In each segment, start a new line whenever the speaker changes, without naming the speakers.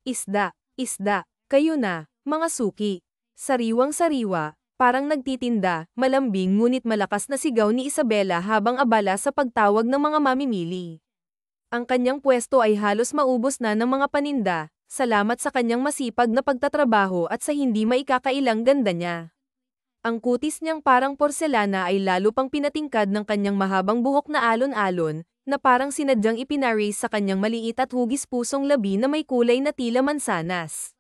Isda, isda, kayo na, mga suki. Sariwang-sariwa, parang nagtitinda, malambing ngunit malakas na sigaw ni Isabela habang abala sa pagtawag ng mga mamimili. Ang kanyang pwesto ay halos maubos na ng mga paninda, salamat sa kanyang masipag na pagtatrabaho at sa hindi maikakailang ganda niya. Ang kutis niyang parang porselana ay lalo pang pinatingkad ng kanyang mahabang buhok na alon-alon, na parang sinadyang ipinaris sa kanyang maliit at hugis-pusong labi na may kulay na tila mansanas.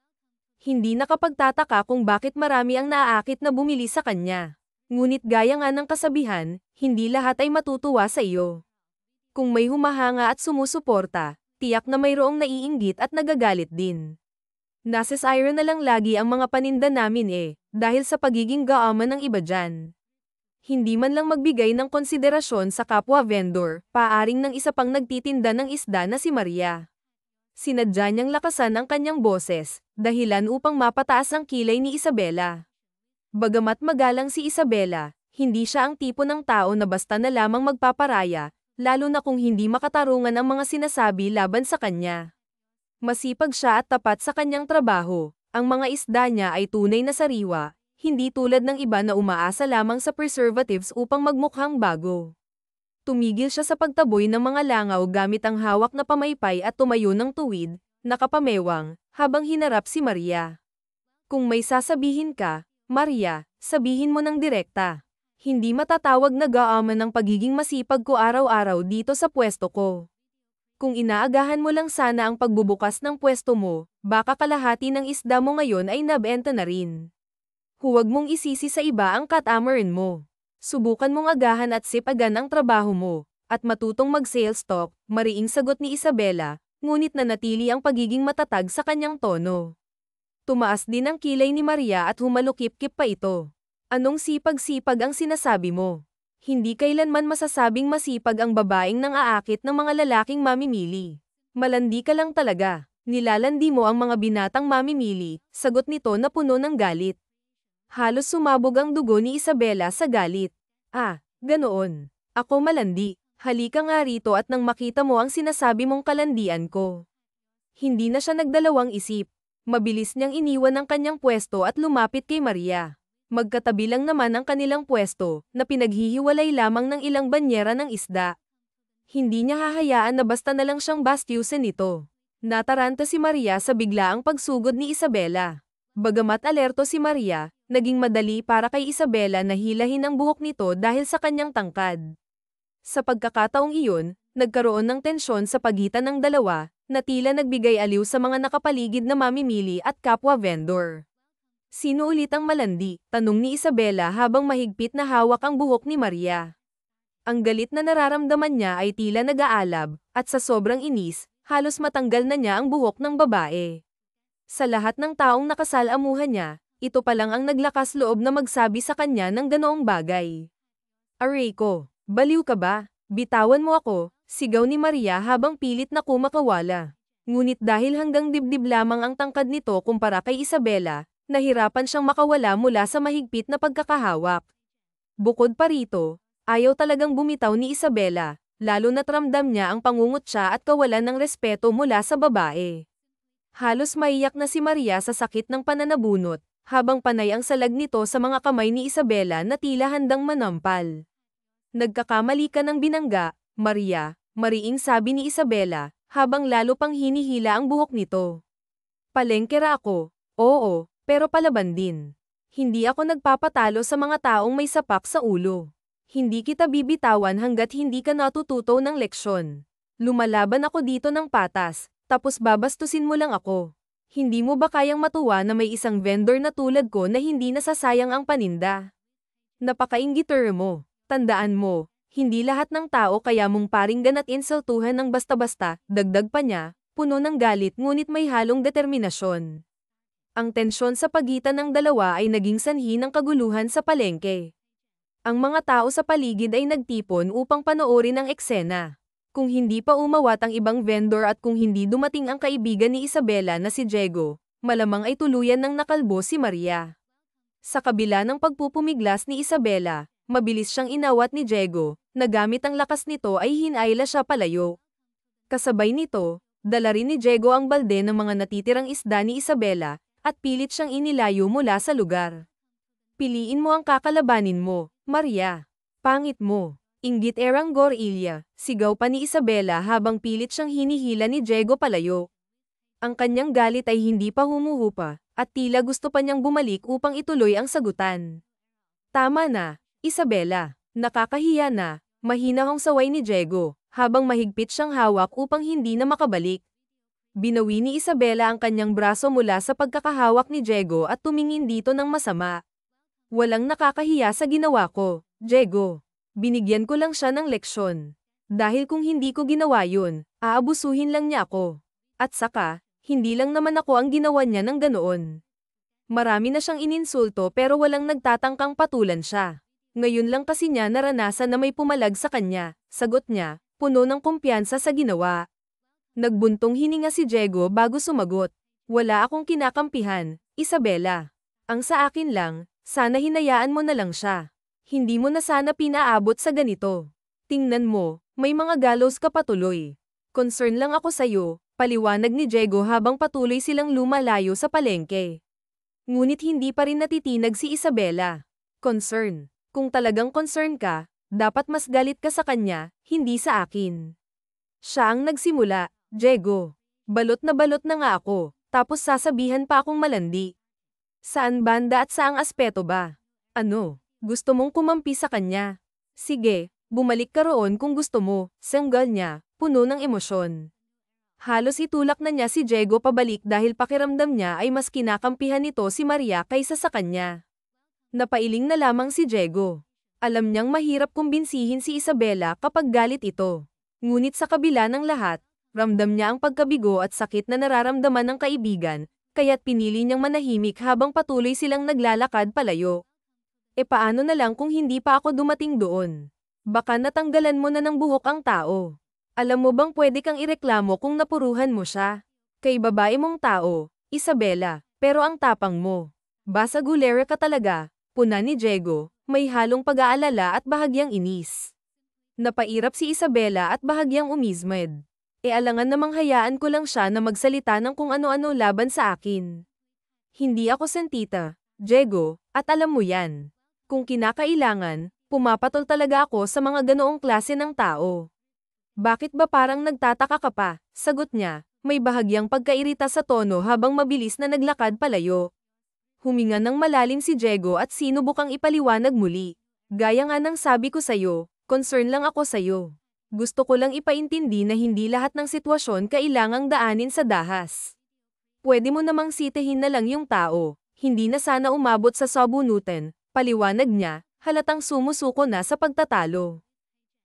Hindi nakapagtataka kung bakit marami ang naaakit na bumili sa kanya. Ngunit gaya nga ng kasabihan, hindi lahat ay matutuwa sa iyo. Kung may humahanga at sumusuporta, tiyak na mayroong naiinggit at nagagalit din. Nasisira na lang lagi ang mga paninda namin dahil sa pagiging gaaman ng iba dyan. Hindi man lang magbigay ng konsiderasyon sa kapwa vendor, paaring ng isa pang nagtitinda ng isda na si Maria. Sinadya niyang lakasan ang kanyang boses, dahilan upang mapataas ang kilay ni Isabela. Bagamat magalang si Isabela, hindi siya ang tipo ng tao na basta na lamang magpaparaya, lalo na kung hindi makatarungan ang mga sinasabi laban sa kanya. Masipag siya at tapat sa kanyang trabaho, ang mga isda niya ay tunay na sariwa, hindi tulad ng iba na umaasa lamang sa preservatives upang magmukhang bago. Tumigil siya sa pagtaboy ng mga langaw gamit ang hawak na pamaypay at tumayo ng tuwid, nakapamewang, habang hinarap si Maria. Kung may sasabihin ka, Maria, sabihin mo ng direkta. Hindi matatawag na gaaman ang pagiging masipag ko araw-araw dito sa pwesto ko. Kung inaagahan mo lang sana ang pagbubukas ng pwesto mo, baka kalahati ng isda mo ngayon ay nabenta na rin. Huwag mong isisi sa iba ang katamarin mo. Subukan mong agahan at sipagan ang trabaho mo, at matutong mag-sales talk, mariing sagot ni Isabela, ngunit nanatili ang pagiging matatag sa kanyang tono. Tumaas din ang kilay ni Maria at humalukip-kip pa ito. Anong sipag-sipag ang sinasabi mo? Hindi kailanman masasabing masipag ang babaeng nang aakit ng mga lalaking mamimili. Malandi ka lang talaga. Nilalandi mo ang mga binatang mamimili, sagot nito na puno ng galit. Halos sumabog ang dugo ni Isabela sa galit. Ganoon. Ako malandi. Halika nga rito at nang makita mo ang sinasabi mong kalandian ko. Hindi na siya nagdalawang isip. Mabilis niyang iniwan ang kanyang pwesto at lumapit kay Maria. Magkatabi lang naman ang kanilang pwesto, na pinaghihiwalay lamang ng ilang banyera ng isda. Hindi niya hahayaan na basta na lang siyang bastyusin nito. Nataranta si Maria sa biglaang pagsugod ni Isabela. Bagamat alerto si Maria, naging madali para kay Isabela na hilahin ang buhok nito dahil sa kanyang tangkad. Sa pagkakataong iyon, nagkaroon ng tensyon sa pagitan ng dalawa, na tila nagbigay aliw sa mga nakapaligid na mamimili at kapwa vendor. Sino ulit ang malandi? Tanong ni Isabela habang mahigpit na hawak ang buhok ni Maria. Ang galit na nararamdaman niya ay tila nag-aalab, at sa sobrang inis, halos matanggal na niya ang buhok ng babae. Sa lahat ng taong nakasalamuhan niya, ito pa lang ang naglakas loob na magsabi sa kanya ng ganoong bagay. Aray ko, baliw ka ba? Bitawan mo ako, sigaw ni Maria habang pilit na kumakawala. Ngunit dahil hanggang dibdib lamang ang tangkad nito kumpara kay Isabela, nahirapan siyang makawala mula sa mahigpit na pagkakahawak. Bukod pa rito, ayaw talagang bumitaw ni Isabela, lalo na't ramdam niya ang pangungutya at kawalan ng respeto mula sa babae. Halos maiyak na si Maria sa sakit ng pananabunot, habang panay ang salag nito sa mga kamay ni Isabela na tila handang manampal. Nagkakamali ka ng binangga, Maria, mariing sabi ni Isabela, habang lalo pang hinihila ang buhok nito. Palengkera ako, oo, pero palaban din. Hindi ako nagpapatalo sa mga taong may sapak sa ulo. Hindi kita bibitawan hanggat hindi ka natututo ng leksyon. Lumalaban ako dito ng patas, tapos babastusin mo lang ako. Hindi mo ba kayang matuwa na may isang vendor na tulad ko na hindi nasasayang ang paninda? Napakainggiter mo. Tandaan mo, hindi lahat ng tao kaya mong paringgan at insultuhan ng basta-basta, dagdag pa niya, puno ng galit ngunit may halong determinasyon. Ang tensyon sa pagitan ng dalawa ay naging sanhi ng kaguluhan sa palengke. Ang mga tao sa paligid ay nagtipon upang panoorin ang eksena. Kung hindi pa umawat ang ibang vendor at kung hindi dumating ang kaibigan ni Isabela na si Diego, malamang ay tuluyan ng nakalbo si Maria. Sa kabila ng pagpupumiglas ni Isabela, mabilis siyang inawat ni Diego, na gamit ang lakas nito ay hinayla siya palayo. Kasabay nito, Dala rin ni Diego ang balde ng mga natitirang isda ni Isabela, at pilit siyang inilayo mula sa lugar. Piliin mo ang kakalabanin mo, Maria. Pangit mo. Inggit Eranggor Ilya, sigaw pa ni Isabela habang pilit siyang hinihila ni Diego palayo. Ang kanyang galit ay hindi pa humuhupa, at tila gusto pa niyang bumalik upang ituloy ang sagutan. Tama na, Isabela. Nakakahiya na, mahinahong saway ni Diego, habang mahigpit siyang hawak upang hindi na makabalik. Binawi ni Isabela ang kanyang braso mula sa pagkakahawak ni Diego at tumingin dito ng masama. Walang nakakahiya sa ginawa ko, Diego. Binigyan ko lang siya ng leksyon. Dahil kung hindi ko ginawa yun, aabusuhin lang niya ako. At saka, hindi lang naman ako ang ginawa niya ng ganoon. Marami na siyang ininsulto pero walang nagtatangkang patulan siya. Ngayon lang kasi niya naranasan na may pumalag sa kanya, sagot niya, puno ng kumpiyansa sa ginawa. Nagbuntong hininga si Diego bago sumagot. Wala akong kinakampihan, Isabela. Ang sa akin lang, sana hinayaan mo na lang siya. Hindi mo na sana pinaabot sa ganito. Tingnan mo, may mga gallows ka patuloy. Concern lang ako sa'yo, paliwanag ni Diego habang patuloy silang lumalayo sa palengke. Ngunit hindi pa rin natitinag si Isabela. Concern. Kung talagang concern ka, dapat mas galit ka sa kanya, hindi sa akin. Siya ang nagsimula, Diego. Balot na nga ako, tapos sasabihan pa akong malandi. Saan banda at saang aspeto ba? Ano? Gusto mong kumampi sa kanya? Sige, bumalik ka roon kung gusto mo, sanggal niya, puno ng emosyon. Halos itulak na niya si Diego pabalik dahil pakiramdam niya ay mas kinakampihan nito si Maria kaysa sa kanya. Napailing na lamang si Diego. Alam niyang mahirap kumbinsihin si Isabela kapag galit ito. Ngunit sa kabila ng lahat, ramdam niya ang pagkabigo at sakit na nararamdaman ng kaibigan, kaya't pinili niyang manahimik habang patuloy silang naglalakad palayo. E paano na lang kung hindi pa ako dumating doon? Baka natanggalan mo na ng buhok ang tao. Alam mo bang pwede kang ireklamo kung napuruhan mo siya? Kay babae mong tao, Isabela, pero ang tapang mo. Basa gulera ka talaga, puna ni Diego, may halong pag-aalala at bahagyang inis. Napairap si Isabela at bahagyang umismed. E alangan namang hayaan ko lang siya na magsalita ng kung ano-ano laban sa akin. Hindi ako sentita, Diego, at alam mo yan. Kung kinakailangan, pumapatol talaga ako sa mga ganoong klase ng tao. Bakit ba parang nagtataka ka pa? Sagot niya, may bahagyang pagkairita sa tono habang mabilis na naglakad palayo. Huminga ng malalim si Diego at sinubukang ipaliwanag muli. Gaya nga ng sabi ko sa'yo, concern lang ako sa'yo. Gusto ko lang ipaintindi na hindi lahat ng sitwasyon kailangang daanin sa dahas. Pwede mo namang sitehin na lang yung tao, hindi na sana umabot sa sabunutan, paliwanag niya, halatang sumusuko na sa pagtatalo.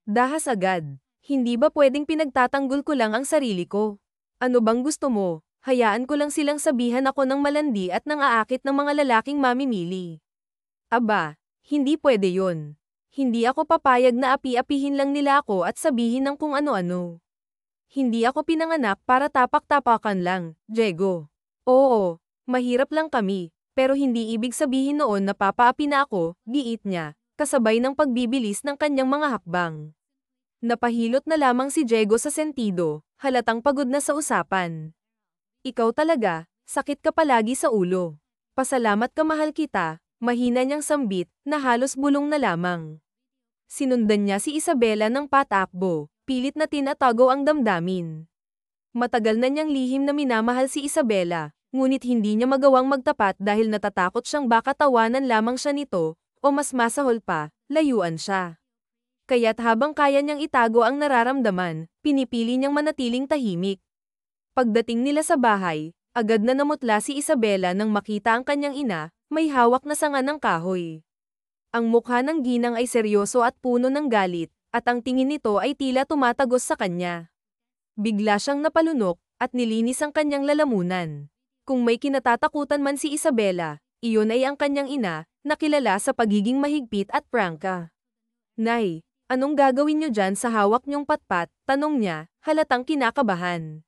Dahas agad. Hindi ba pwedeng pinagtatanggol ko lang ang sarili ko? Ano bang gusto mo? Hayaan ko lang silang sabihan ako ng malandi at nang aakit ng mga lalaking mamimili. Aba, hindi pwede yon. Hindi ako papayag na api-apihin lang nila ako at sabihin ng kung ano-ano. Hindi ako pinanganak para tapak-tapakan lang, Diego. Oo, mahirap lang kami, pero hindi ibig sabihin noon na papaapi na ako, giit niya, kasabay ng pagbibilis ng kanyang mga hakbang. Napahilot na lamang si Diego sa sentido, halatang pagod na sa usapan. Ikaw talaga, sakit ka palagi sa ulo. Pasalamat ka mahal kita, mahina niyang sambit, na halos bulong na lamang. Sinundan niya si Isabela ng patakbo, pilit na tinatago ang damdamin. Matagal na niyang lihim na minamahal si Isabela, ngunit hindi niya magawang magtapat dahil natatakot siyang baka tawanan lamang siya nito, o mas masahol pa, layuan siya. Kaya't habang kaya niyang itago ang nararamdaman, pinipili niyang manatiling tahimik. Pagdating nila sa bahay, agad na namutla si Isabela nang makita ang kanyang ina, may hawak na sanga ng kahoy. Ang mukha ng ginang ay seryoso at puno ng galit, at ang tingin nito ay tila tumatagos sa kanya. Bigla siyang napalunok, at nilinis ang kanyang lalamunan. Kung may kinatatakutan man si Isabela, iyon ay ang kanyang ina, na kilala sa pagiging mahigpit at prangka. Nay, anong gagawin niyo dyan sa hawak niyong patpat? Tanong niya, halatang kinakabahan.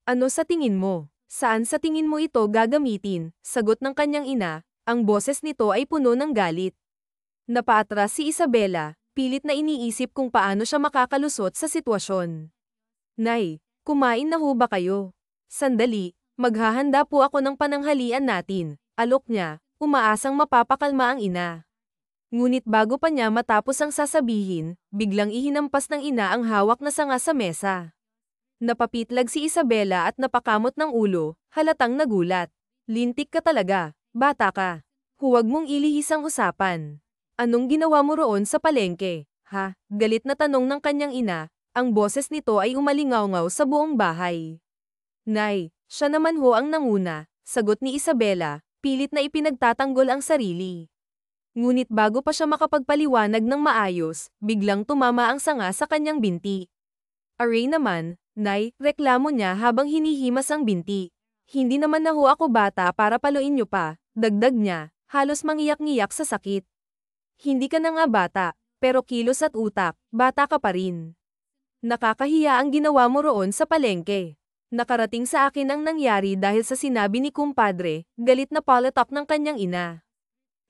Ano sa tingin mo? Saan sa tingin mo ito gagamitin? Sagot ng kanyang ina, ang boses nito ay puno ng galit. Napaatras si Isabela, pilit na iniisip kung paano siya makakalusot sa sitwasyon. Nay, Kumain na ho ba kayo? Sandali, maghahanda po ako ng pananghalian natin, alok niya, umaasang mapapakalma ang ina. Ngunit bago pa niya matapos ang sasabihin, biglang ihinampas ng ina ang hawak na sanga sa mesa. Napapitlag si Isabela at napakamot ng ulo, halatang nagulat. Lintik ka talaga, bata ka. Huwag mong ilihis ang usapan. Anong ginawa mo roon sa palengke, ha? Galit na tanong ng kanyang ina, ang boses nito ay umalingaw-ngaw sa buong bahay. Nay, siya naman ho ang nanguna, sagot ni Isabela, pilit na ipinagtatanggol ang sarili. Ngunit bago pa siya makapagpaliwanag ng maayos, biglang tumama ang sanga sa kanyang binti. Aray naman, Nay, reklamo niya habang hinihimas ang binti. Hindi naman na ho ako bata para paluin niyo pa, dagdag niya, halos mangiyak-ngiyak sa sakit. Hindi ka na nga bata, pero kilos at utak, bata ka pa rin. Nakakahiya ang ginawa mo roon sa palengke. Nakarating sa akin ang nangyari dahil sa sinabi ni kumpadre, galit na palatap ng kanyang ina.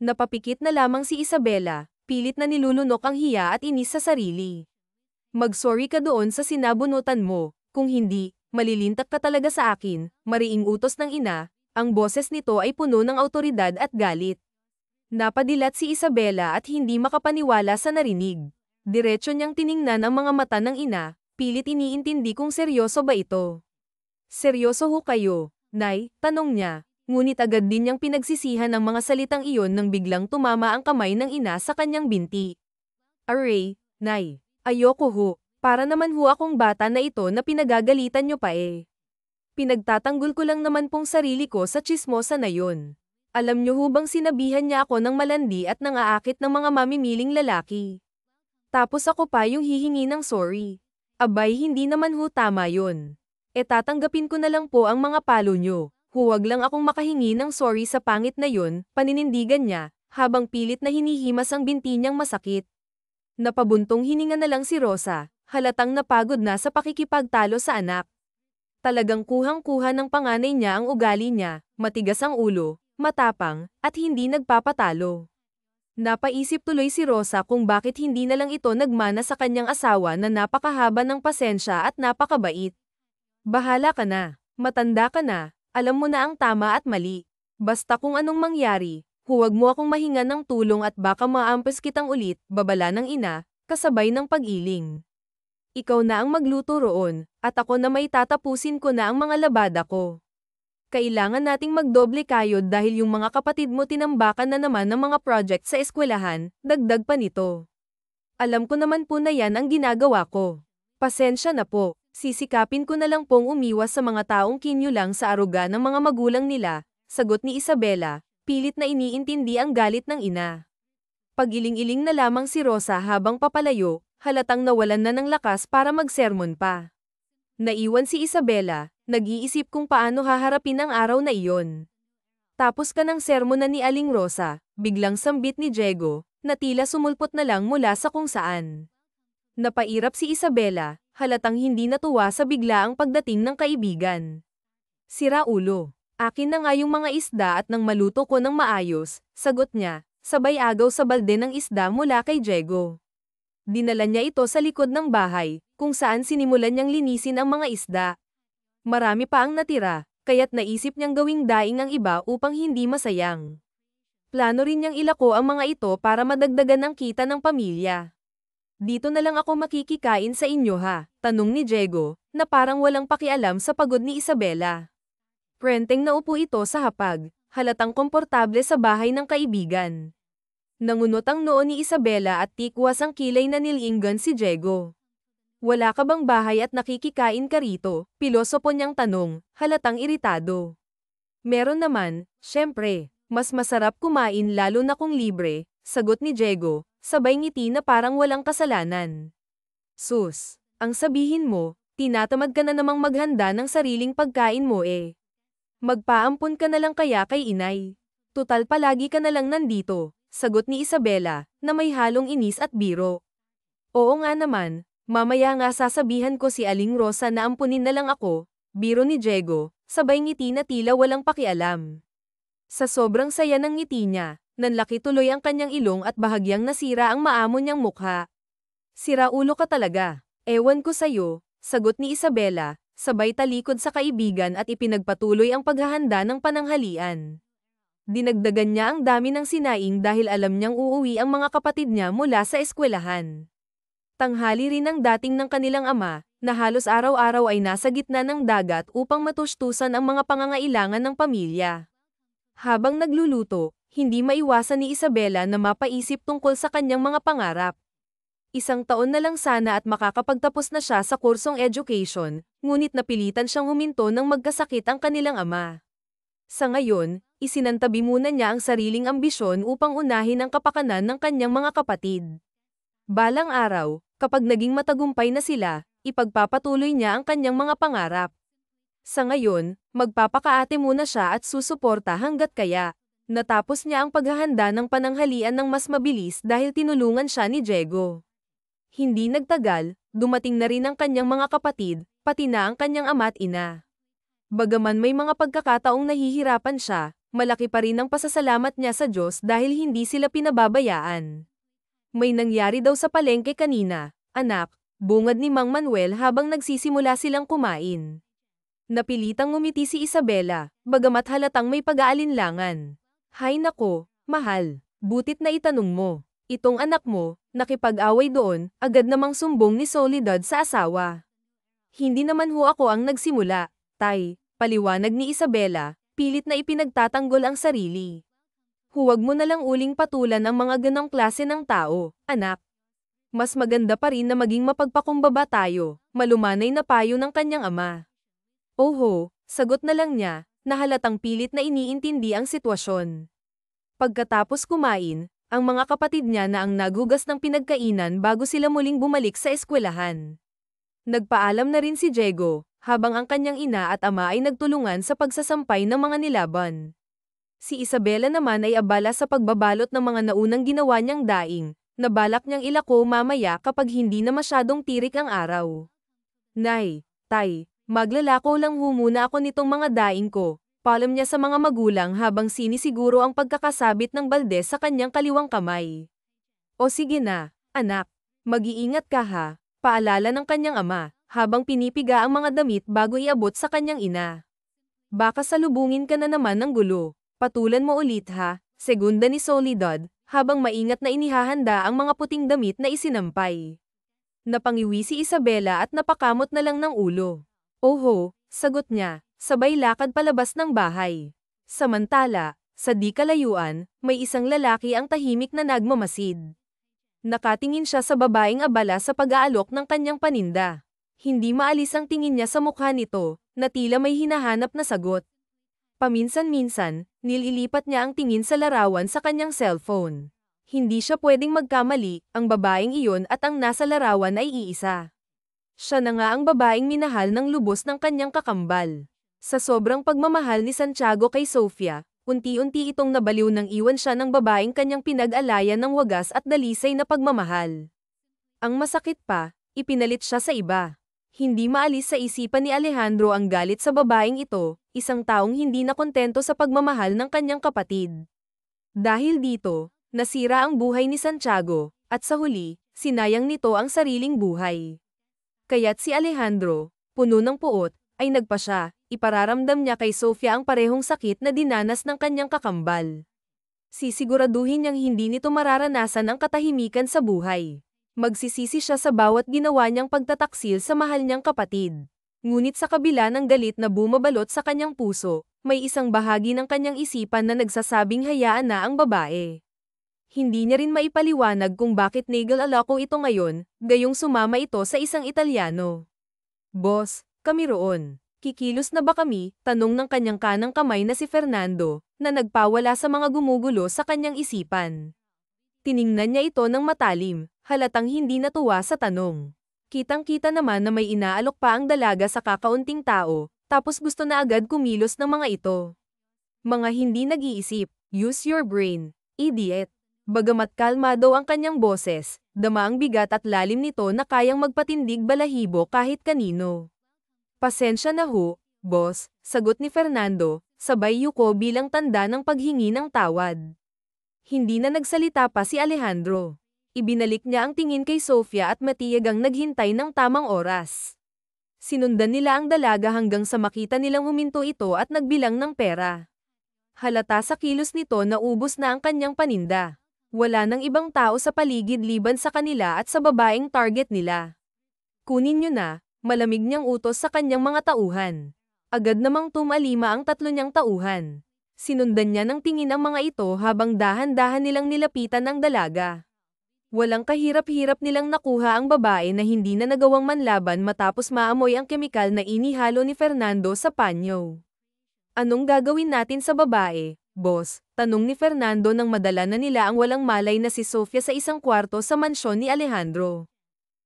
Napapikit na lamang si Isabela, pilit na nilulunok ang hiya at inis sa sarili. Mag-sorry ka doon sa sinabunutan mo, kung hindi, malilintak ka talaga sa akin, mariing utos ng ina, ang boses nito ay puno ng awtoridad at galit. Napadilat si Isabela at hindi makapaniwala sa narinig. Diretso niyang tiningnan ang mga mata ng ina, pilit iniintindi kung seryoso ba ito. Seryoso ho kayo, Nay? Tanong niya, ngunit agad din niyang pinagsisihan ang mga salitang iyon nang biglang tumama ang kamay ng ina sa kanyang binti. Aray, Nay, ayoko ho, para naman ho akong bata na ito na pinagagalitan niyo pa eh. Pinagtatanggol ko lang naman pong sarili ko sa tsismosa na yun. Alam niyo ho bang sinabihan niya ako ng malandi at nang-aakit ng mga mamimiling lalaki? Tapos ako pa yung hihingi ng sorry. Abay hindi naman ho tama yun. E tatanggapin ko na lang po ang mga palo nyo. Huwag lang akong makahingi ng sorry sa pangit na yun, paninindigan niya, habang pilit na hinihimas ang binti niyang masakit. Napabuntong hininga na lang si Rosa, halatang napagod na sa pakikipagtalo sa anak. Talagang kuhang-kuha ng panganay niya ang ugali niya, matigas ang ulo, matapang, at hindi nagpapatalo. Napaisip tuloy si Rosa kung bakit hindi na lang ito nagmana sa kanyang asawa na napakahaba ng pasensya at napakabait. Bahala ka na, matanda ka na, alam mo na ang tama at mali. Basta kung anong mangyari, huwag mo akong mahinga ng tulong at baka maampes kitang ulit, babala ng ina, kasabay ng pag-iling. Ikaw na ang magluto roon, at ako na may tatapusin ko na ang mga labada ko. Kailangan nating magdoble kayod dahil yung mga kapatid mo tinambakan na naman ng mga project sa eskwelahan, dagdag pa nito. Alam ko naman po na yan ang ginagawa ko. Pasensya na po, sisikapin ko na lang pong umiwas sa mga taong kinyo lang sa aruga ng mga magulang nila, sagot ni Isabela, pilit na iniintindi ang galit ng ina. Pagiling-iling na lamang si Rosa habang papalayo, halatang nawalan na ng lakas para magsermon pa. Naiwan si Isabela, nag-iisip kung paano haharapin ang araw na iyon. Tapos ka ng sermonan ni Aling Rosa, biglang sambit ni Diego, na tila sumulpot na lang mula sa kung saan. Napairap si Isabela, halatang hindi natuwa sa biglaang pagdating ng kaibigan. Sira ulo, akin na nga yung mga isda at nang maluto ko ng maayos, sagot niya, sabay agaw sa balde ng isda mula kay Diego. Dinala niya ito sa likod ng bahay, kung saan sinimulan niyang linisin ang mga isda. Marami pa ang natira, kaya't naisip niyang gawing daing ang iba upang hindi masayang. Plano rin niyang ilako ang mga ito para madagdagan ang kita ng pamilya. Dito na lang ako makikikain sa inyo ha, tanong ni Diego, na parang walang pakialam sa pagod ni Isabela. Prenteng naupo ito sa hapag, halatang komportable sa bahay ng kaibigan. Nangunot ang noo ni Isabela at tikwas ang kilay na nilinggan si Diego. Wala ka bang bahay at nakikikain ka rito? Pilosopo niyang tanong, halatang iritado. Meron naman, syempre, mas masarap kumain lalo na kung libre, sagot ni Diego, sabay ngiti na parang walang kasalanan. Sus, ang sabihin mo, tinatamad ka na namang maghanda ng sariling pagkain mo eh. Magpaampon ka na lang kaya kay inay. Tutal palagi ka na lang nandito, sagot ni Isabela, na may halong inis at biro. Oo nga naman, mamaya nga sasabihan ko si Aling Rosa na ampunin na lang ako, biro ni Diego, sabay ngiti na tila walang pakialam. Sa sobrang saya ng ngiti niya, nanlaki tuloy ang kanyang ilong at bahagyang nasira ang maamo niyang mukha. Sira ulo ka talaga, ewan ko sa'yo, sagot ni Isabela, sabay talikod sa kaibigan at ipinagpatuloy ang paghahanda ng pananghalian. Dinagdagan niya ang dami ng sinaing dahil alam niyang uuwi ang mga kapatid niya mula sa eskwelahan. Tanghali rin ang dating ng kanilang ama, na halos araw-araw ay nasa gitna ng dagat upang matustusan ang mga pangangailangan ng pamilya. Habang nagluluto, hindi maiwasan ni Isabela na mapaisip tungkol sa kanyang mga pangarap. Isang taon na lang sana at makakapagtapos na siya sa kursong education, ngunit napilitan siyang huminto nang magkasakit ang kanilang ama. Sa ngayon, isinantabi muna niya ang sariling ambisyon upang unahin ang kapakanan ng kanyang mga kapatid. Balang araw, kapag naging matagumpay na sila, ipagpapatuloy niya ang kanyang mga pangarap. Sa ngayon, magpapakaate muna siya at susuporta hanggat kaya. Natapos niya ang paghahanda ng pananghalian ng mas mabilis dahil tinulungan siya ni Diego. Hindi nagtagal, dumating na rin ang kanyang mga kapatid, pati na ang kanyang ama at ina. Bagaman may mga pagkakataong nahihirapan siya, malaki pa rin ang pasasalamat niya sa Diyos dahil hindi sila pinababayaan. May nangyari daw sa palengke kanina, anak, bungad ni Mang Manuel habang nagsisimula silang kumain. Napilitang ngumiti si Isabela, bagamat halatang may pag-aalinlangan. Hay nako, mahal, butit na itanong mo. Itong anak mo, nakipag-away doon, agad namang sumbong ni Soledad sa asawa. Hindi naman ho ako ang nagsimula, tay, paliwanag ni Isabela, pilit na ipinagtatanggol ang sarili. Huwag mo na lang uling patulan ang mga ganong klase ng tao, anak. Mas maganda pa rin na maging mapagpakumbaba tayo, malumanay na payo ng kanyang ama. Oho, sagot na lang niya, na halatang pilit na iniintindi ang sitwasyon. Pagkatapos kumain, ang mga kapatid niya na ang naghugas ng pinagkainan bago sila muling bumalik sa eskwelahan. Nagpaalam na rin si Diego, habang ang kanyang ina at ama ay nagtulungan sa pagsasampay ng mga nilaban. Si Isabela naman ay abala sa pagbabalot ng mga naunang ginawa niyang daing, na balak niyang ilako mamaya kapag hindi na masyadong tirik ang araw. Nay, tay, maglalako lang ho muna ako nitong mga daing ko, paalam niya sa mga magulang habang sinisiguro ang pagkakasabit ng balde sa kanyang kaliwang kamay. O sige na, anak, mag-iingat ka ha, paalala ng kanyang ama, habang pinipiga ang mga damit bago iabot sa kanyang ina. Baka salubungin ka na naman ng gulo, patulan mo ulit ha, segunda ni Soledad, habang maingat na inihahanda ang mga puting damit na isinampay. Napangiwi si Isabela at napakamot na lang ng ulo. Oho, sagot niya, sabay lakad palabas ng bahay. Samantala, sa di kalayuan, may isang lalaki ang tahimik na nagmamasid. Nakatingin siya sa babaeng abala sa pag-aalok ng kanyang paninda. Hindi maalis ang tingin niya sa mukha nito, na tila may hinahanap na sagot. Paminsan-minsan, nililipat niya ang tingin sa larawan sa kanyang cellphone. Hindi siya pwedeng magkamali, ang babaeng iyon at ang nasa larawan ay iisa. Siya na nga ang babaeng minahal ng lubos ng kanyang kakambal. Sa sobrang pagmamahal ni Santiago kay Sofia, unti-unti itong nabaliw nang iwan siya ng babaeng kanyang pinag-alayan ng wagas at dalisay na pagmamahal. Ang masakit pa, ipinalit siya sa iba. Hindi maalis sa isipan ni Alejandro ang galit sa babaeng ito, isang taong hindi nakontento sa pagmamahal ng kanyang kapatid. Dahil dito, nasira ang buhay ni Santiago, at sa huli, sinayang nito ang sariling buhay. Kaya't si Alejandro, puno ng puot, ay nagpa siya, ipararamdam niya kay Sofia ang parehong sakit na dinanas ng kanyang kakambal. Sisiguraduhin niyang hindi nito mararanasan ang katahimikan sa buhay. Magsisisi siya sa bawat ginawa niyang pagtataksil sa mahal niyang kapatid. Ngunit sa kabila ng galit na bumabalot sa kanyang puso, may isang bahagi ng kanyang isipan na nagsasabing hayaan na ang babae. Hindi niya rin maipaliwanag kung bakit nag-aloko ito ngayon, gayong sumama ito sa isang Italyano. Boss, kami roon. Kikilos na ba kami? Tanong ng kanyang kanang kamay na si Fernando, na nagpawala sa mga gumugulo sa kanyang isipan. Tiningnan niya ito ng matalim, halatang hindi natuwa sa tanong. Kitang-kita naman na may inaalok pa ang dalaga sa kakaunting tao, tapos gusto na agad kumilos ng mga ito. Mga hindi nag-iisip, use your brain, idiot. Bagamat kalmado ang kanyang boses, dama ang bigat at lalim nito na kayang magpatindig balahibo kahit kanino. Pasensya na ho, boss, sagot ni Fernando, sabay yuko bilang tanda ng paghingi ng tawad. Hindi na nagsalita pa si Alejandro. Ibinalik niya ang tingin kay Sofia at matiyagang naghintay ng tamang oras. Sinundan nila ang dalaga hanggang sa makita nilang huminto ito at nagbilang ng pera. Halata sa kilos nito na ubos na ang kanyang paninda. Wala nang ibang tao sa paligid liban sa kanila at sa babaeng target nila. Kunin nyo na, malamig niyang utos sa kanyang mga tauhan. Agad namang tumalima ang tatlo niyang tauhan. Sinundan niya ng tingin ang mga ito habang dahan-dahan nilang nilapitan ang dalaga. Walang kahirap-hirap nilang nakuha ang babae na hindi na nagawang manlaban matapos maamoy ang kemikal na inihalo ni Fernando sa panyo. Anong gagawin natin sa babae, boss? Tanong ni Fernando nang madala na nila ang walang malay na si Sofia sa isang kwarto sa mansyon ni Alejandro.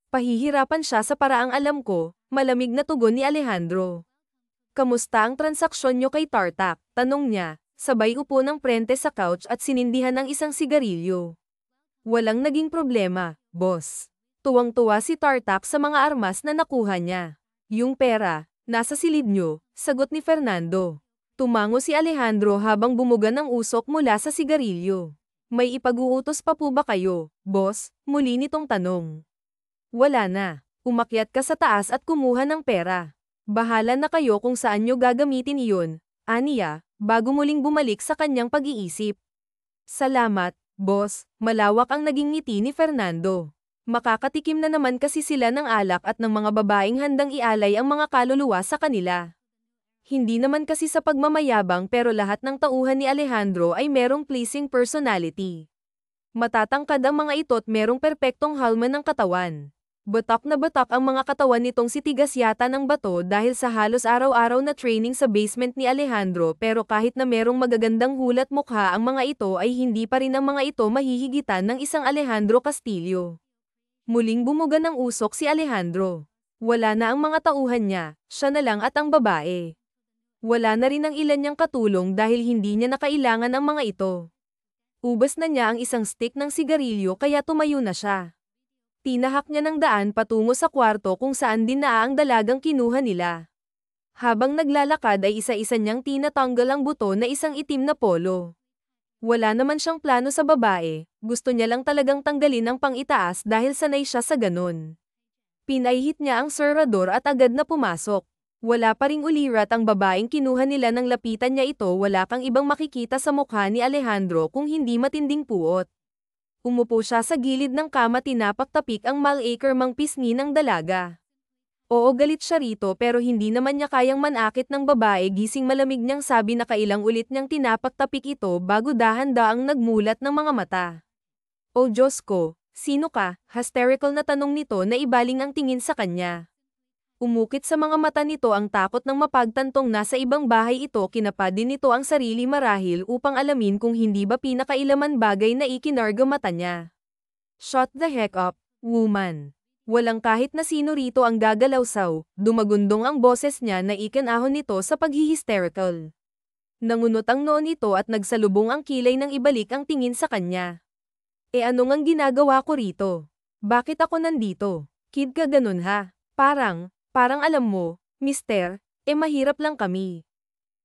Pahihirapan siya sa paraang alam ko, malamig na tugon ni Alejandro. Kamusta ang transaksyon niyo kay Tartak? Tanong niya, sabay upo ng prente sa couch at sinindihan ng isang sigarilyo. Walang naging problema, boss. Tuwang-tuwa si Tartak sa mga armas na nakuha niya. Yung pera, nasa silid niyo, sagot ni Fernando. Tumango si Alejandro habang bumuga ng usok mula sa sigarilyo. May ipag-uutos pa po ba kayo, boss? Muli nitong tanong. Wala na. Umakyat ka sa taas at kumuha ng pera. Bahala na kayo kung saan nyo gagamitin iyon, aniya, bago muling bumalik sa kanyang pag-iisip. Salamat, boss. Malawak ang naging ngiti ni Fernando. Makakatikim na naman kasi sila ng alak at ng mga babaeng handang ialay ang mga kaluluwa sa kanila. Hindi naman kasi sa pagmamayabang pero lahat ng tauhan ni Alejandro ay merong pleasing personality. Matatangkad ang mga ito't merong perpektong halma ng katawan. Batak na batak ang mga katawan nitong sitigas yata ng bato dahil sa halos araw-araw na training sa basement ni Alejandro pero kahit na merong magagandang hulat mukha ang mga ito ay hindi pa rin ang mga ito mahihigitan ng isang Alejandro Castillo. Muling bumuga ng usok si Alejandro. Wala na ang mga tauhan niya, siya na lang at ang babae. Wala na rin ang ilan niyang katulong dahil hindi niya nakailangan ang mga ito. Ubas na niya ang isang stick ng sigarilyo kaya tumayo na siya. Tinahak niya ng daan patungo sa kwarto kung saan din ang dalagang kinuha nila. Habang naglalakad ay isa-isa niyang tinatanggal ang buto na isang itim na polo. Wala naman siyang plano sa babae, gusto niya lang talagang tanggalin ang pang-itaas dahil sanay siya sa ganun. Pinahit niya ang serador at agad na pumasok. Wala pa ring ulirat ang babaeng kinuha nila nang lapitan niya ito, wala kang ibang makikita sa mukha ni Alejandro kung hindi matinding puot. Umupo siya sa gilid ng kama, tinapak-tapik ang malacre mang pisngi ng dalaga. Oo, galit siya rito pero hindi naman niya kayang manakit ng babae, gising malamig niyang sabi na kailang ulit niyang tinapak-tapik ito bago dahan-daang nagmulat ng mga mata. O Diyos ko, sino ka? Hysterical na tanong nito na ibaling ang tingin sa kanya. Umukit sa mga mata nito ang takot ng mapagtantong nasa ibang bahay ito, kinapa din nito ang sarili marahil upang alamin kung hindi ba pinakailaman bagay na ikinarga mata niya. Shut the heck up, woman. Walang kahit na sino rito ang gagalawsaw, dumagundong ang boses niya na ikinahon nito sa paghi-hysterical. Nangunot ang noo nito at nagsalubong ang kilay nang ibalik ang tingin sa kanya. E ano ngang ginagawa ko rito? Bakit ako nandito? Kid ka ganun ha? Parang alam mo, mister, mahirap lang kami.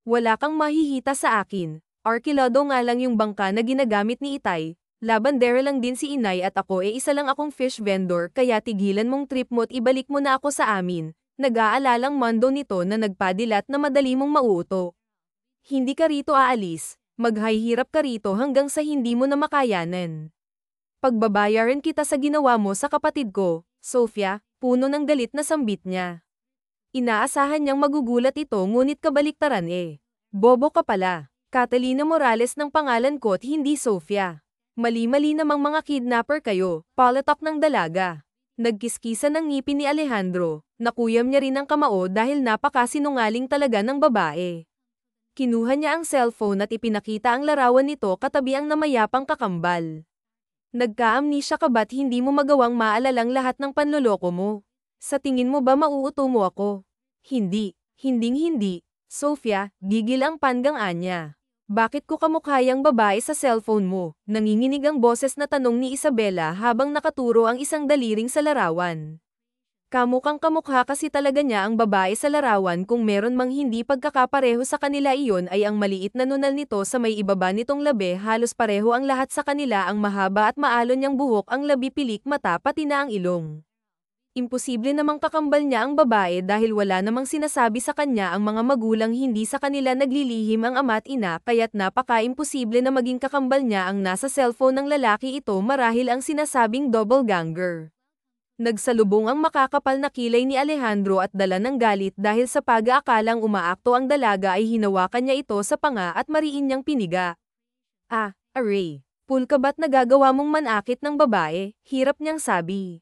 Wala kang mahihita sa akin, arkilado nga lang yung bangka na ginagamit ni Itay, labandera lang din si Inay at ako isa lang akong fish vendor kaya tigilan mong trip mo't ibalik mo na ako sa amin, nag-aalalang mando nito na nagpadilat na madali mong mauuto. Hindi ka rito aalis, maghihirap ka rito hanggang sa hindi mo na makayanan. Pagbabayaran kita sa ginawa mo sa kapatid ko, Sofia, puno ng galit na sambit niya. Inaasahan niyang magugulat ito ngunit kabaliktaran Bobo ka pala. Catalina Morales ng pangalan ko at hindi Sofia. Mali-mali namang mga kidnapper kayo, palatak ng dalaga. Nagkiskisan ng ngipin ni Alejandro, nakuyam niya rin ang kamao dahil napakasinungaling talaga ng babae. Kinuha niya ang cellphone at ipinakita ang larawan nito katabi ang namayapang kakambal. Nagka-amnesia ka ba't hindi mo magawang maalalang lahat ng panloloko mo? Sa tingin mo ba mauuto mo ako? Hindi, hinding-hindi. Sofia, gigil ang panggang-an niya. Bakit ko kamukha yang babae sa cellphone mo? Nanginginig ang boses na tanong ni Isabela habang nakaturo ang isang daliring sa larawan. Kamukhang kamukha kasi talaga niya ang babae sa larawan, kung meron mang hindi pagkakapareho sa kanila iyon ay ang maliit na nunal nito sa may ibaba nitong labi, halos pareho ang lahat sa kanila, ang mahaba at maalon niyang buhok, ang labi, pilik mata pati na ang ilong. Imposible namang kakambal niya ang babae dahil wala namang sinasabi sa kanya ang mga magulang, hindi sa kanila naglilihim ang ama at ina, kaya't napaka-imposible na maging kakambal niya ang nasa cellphone ng lalaki ito marahil ang sinasabing doppelganger. Nagsalubong ang makakapal na kilay ni Alejandro at dala ng galit dahil sa pag-aakalang umaakto ang dalaga ay hinawakan niya ito sa panga at mariin niyang piniga. Aray, pulka ba't nagagawa mong manakit ng babae? Hirap niyang sabi.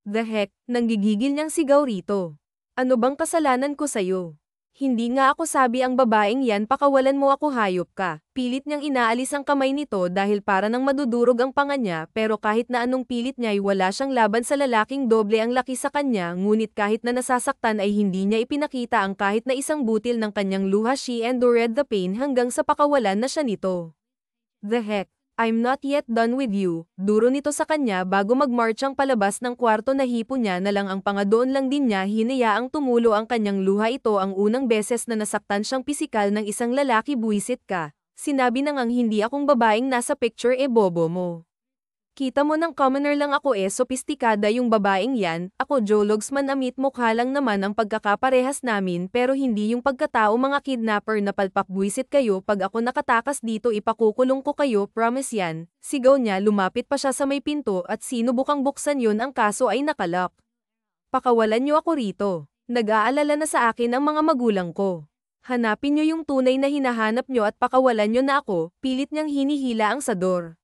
The heck, nanggigigil niyang sigaw rito. Ano bang kasalanan ko sa'yo? Hindi nga ako sabi ang babaeng yan, pakawalan mo ako, hayop ka. Pilit niyang inaalis ang kamay nito dahil para nang madudurog ang panga niya, pero kahit na anong pilit niya ay wala siyang laban sa lalaking doble ang laki sa kanya, ngunit kahit na nasasaktan ay hindi niya ipinakita ang kahit na isang butil ng kanyang luha. She endured the pain hanggang sa pakawalan na siya nito. The heck? I'm not yet done with you, duro nito sa kanya bago magmarchang palabas ng kwarto. Nahipo niya na lang ang panga, doon lang din niya hinayaang tumulo ang kanyang luha. Ito ang unang beses na nasaktan siyang pisikal ng isang lalaki. Buwisit ka, sinabi na ngang hindi akong babaeng nasa picture, bobo mo. Kita mo ng commoner lang ako, sopistikada yung babaeng yan. Ako Jologs manamit, mukha lang naman ang pagkakaparehas namin pero hindi yung pagkatao. Mga kidnapper na palpak, buwisit kayo, pag ako nakatakas dito ipakukulong ko kayo, promise yan. Sigaw niya. Lumapit pa siya sa may pinto at sinubukang buksan yun, ang kaso ay nakalock. Pakawalan niyo ako rito. Nag-aalala na sa akin ang mga magulang ko. Hanapin niyo yung tunay na hinahanap niyo at pakawalan niyo na ako. Pilit niyang hinihila ang sador.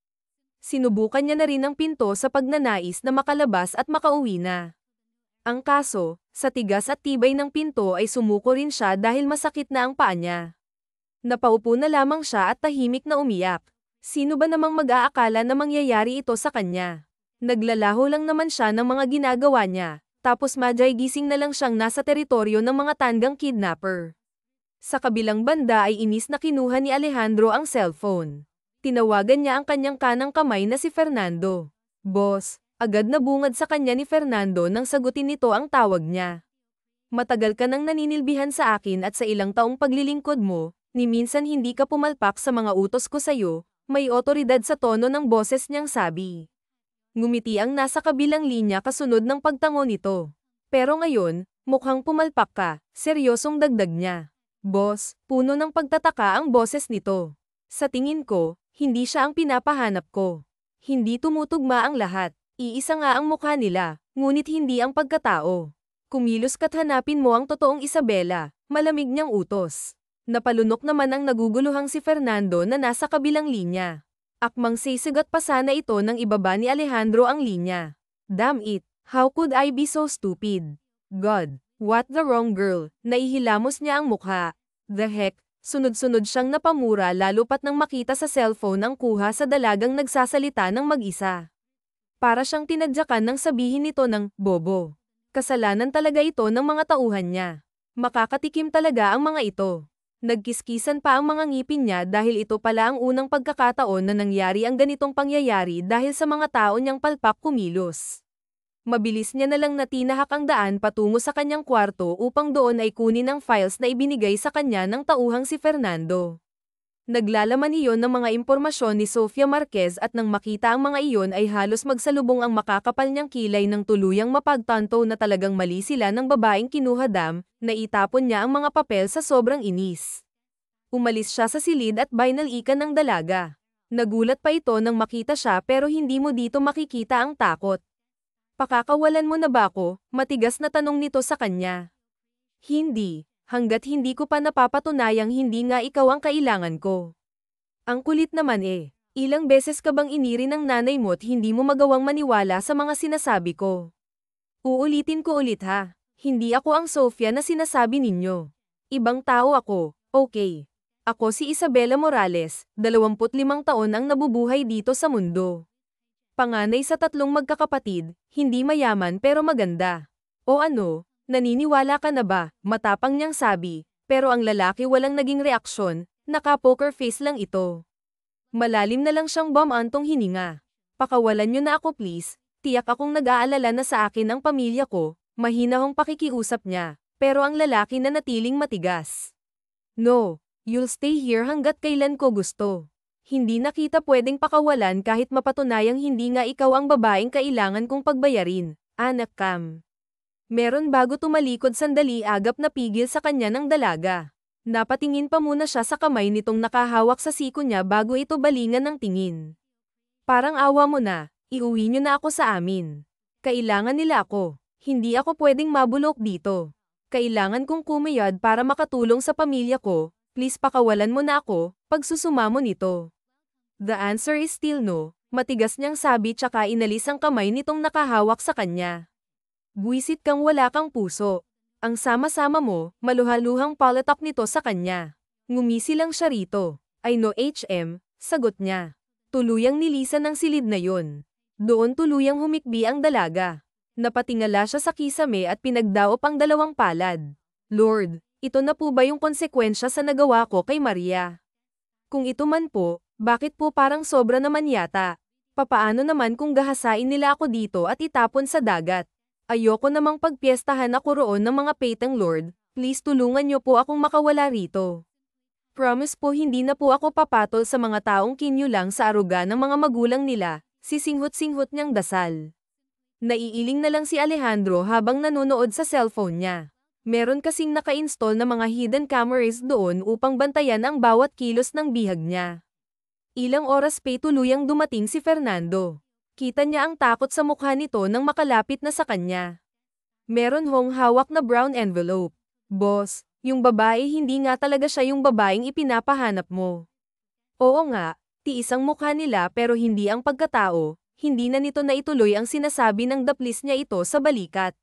Sinubukan niya na rin ang pinto sa pagnanais na makalabas at makauwi na. Ang kaso, sa tigas at tibay ng pinto ay sumuko rin siya dahil masakit na ang paa niya. Napaupo na lamang siya at tahimik na umiyak. Sino ba namang mag-aakala na mangyayari ito sa kanya? Naglalaho lang naman siya ng mga ginagawa niya, tapos madyay gising na lang siyang nasa teritoryo ng mga tandang kidnapper. Sa kabilang banda ay inis na kinuha ni Alejandro ang cellphone. Tinawagan niya ang kanyang kanang kamay na si Fernando. Boss, agad na bungad sa kanya ni Fernando nang sagutin nito ang tawag niya. Matagal ka nang naninilbihan sa akin at sa ilang taong paglilingkod mo, ni minsan hindi ka pumalpak sa mga utos ko sa'yo, may otoridad sa tono ng boses niyang sabi. Ngumiti ang nasa kabilang linya kasunod ng pagtango nito. Pero ngayon, mukhang pumalpak ka, seryosong dagdag niya. Boss, puno ng pagtataka ang boses nito. Sa tingin ko, hindi siya ang pinapahanap ko. Hindi tumutugma ang lahat. Iisa nga ang mukha nila, ngunit hindi ang pagkatao. Kumilos ka't hanapin mo ang totoong Isabela, malamig niyang utos. Napalunok naman ang naguguluhang si Fernando na nasa kabilang linya. Akmang sisigat pa sana ito nang ibaba ni Alejandro ang linya. Damn it, how could I be so stupid? God, what the wrong girl? Naihilamos niya ang mukha. The heck? Sunod-sunod siyang napamura lalo pat nang makita sa cellphone ang kuha sa dalagang nagsasalita ng mag-isa. Para siyang tinadyakan nang sabihin nito ng bobo. Kasalanan talaga ito ng mga tauhan niya. Makakatikim talaga ang mga ito. Nagkiskisan pa ang mga ngipin niya dahil ito pala ang unang pagkakataon na nangyari ang ganitong pangyayari dahil sa mga tao niyang palpak kumilos. Mabilis niya na lang natinahak ang daan patungo sa kanyang kwarto upang doon ay kunin ang files na ibinigay sa kanya ng tauhang si Fernando. Naglalaman iyon ng mga impormasyon ni Sofia Marquez at nang makita ang mga iyon ay halos magsalubong ang makakapal niyang kilay ng tuluyang mapagtanto na talagang mali sila ng babaeng kinuha. Na itapon niya ang mga papel sa sobrang inis. Umalis siya sa silid at binalikan ng dalaga. Nagulat pa ito nang makita siya pero hindi mo dito makikita ang takot. Pakakawalan mo na ba ako? Matigas na tanong nito sa kanya. Hindi, hanggat hindi ko pa napapatunayang hindi nga ikaw ang kailangan ko. Ang kulit naman ilang beses ka bang iniri ng nanay mo't hindi mo magawang maniwala sa mga sinasabi ko? Uulitin ko ulit ha, hindi ako ang Sofia na sinasabi ninyo. Ibang tao ako, okay. Ako si Isabela Morales, 25 taon ang nabubuhay dito sa mundo. Panganay sa 3 magkakapatid, hindi mayaman pero maganda. O ano, naniniwala ka na ba? Matapang niyang sabi, pero ang lalaki walang naging reaksyon, naka-poker face lang ito. Malalim na lang siyang bumantong hininga. Pakawalan niyo na ako please, tiyak akong nag-aalala na sa akin ang pamilya ko, mahinahong pakikiusap niya, pero ang lalaki na natiling matigas. No, you'll stay here hanggat kailan ko gusto. Hindi na kita pwedeng pakawalan kahit mapatunayang hindi nga ikaw ang babaeng kailangan kong pagbayarin, anak Cam. Meron bago tumalikod sandali agap na pigil sa kanya ng dalaga. Napatingin pa muna siya sa kamay nitong nakahawak sa siko niya bago ito balingan ng tingin. Parang awa mo na, iuwi niyo na ako sa amin. Kailangan nila ako. Hindi ako pwedeng mabulok dito. Kailangan kong kumayad para makatulong sa pamilya ko, please pakawalan mo na ako, pagsusumamo nito. The answer is still no, matigas niyang sabi tsaka inalis ang kamay nitong nakahawak sa kanya. Buwisit kang wala kang puso. Ang sama-sama mo, maluhaluhang palatak nito sa kanya. Ngumisi lang siya rito. I know HM, sagot niya. Tuluyang nilisan ng silid na yun. Doon tuluyang humikbi ang dalaga. Napatingala siya sa kisame at pinagdaop ang dalawang palad. Lord, ito na po ba yung konsekwensya sa nagawa ko kay Maria? Kung ito man po, bakit po parang sobra naman yata? Papaano naman kung gahasain nila ako dito at itapon sa dagat? Ayoko namang pagpiestahan ako roon ng mga petang Lord, please tulungan niyo po akong makawala rito. Promise po hindi na po ako papatol sa mga taong kinyo lang sa aruga ng mga magulang nila, sisinghot-singhot niyang dasal. Naiiling na lang si Alejandro habang nanonood sa cellphone niya. Meron kasing naka-install na mga hidden cameras doon upang bantayan ang bawat kilos ng bihag niya. Ilang oras pa tuluyang dumating si Fernando. Kita niya ang takot sa mukha nito nang makalapit na sa kanya. Meron hong hawak na brown envelope. Boss, yung babae hindi nga talaga siya yung babaeng ipinapahanap mo. Oo nga, tiis ang mukha nila pero hindi ang pagkatao, hindi na nito naituloy ang sinasabi ng daplis niya ito sa balikat.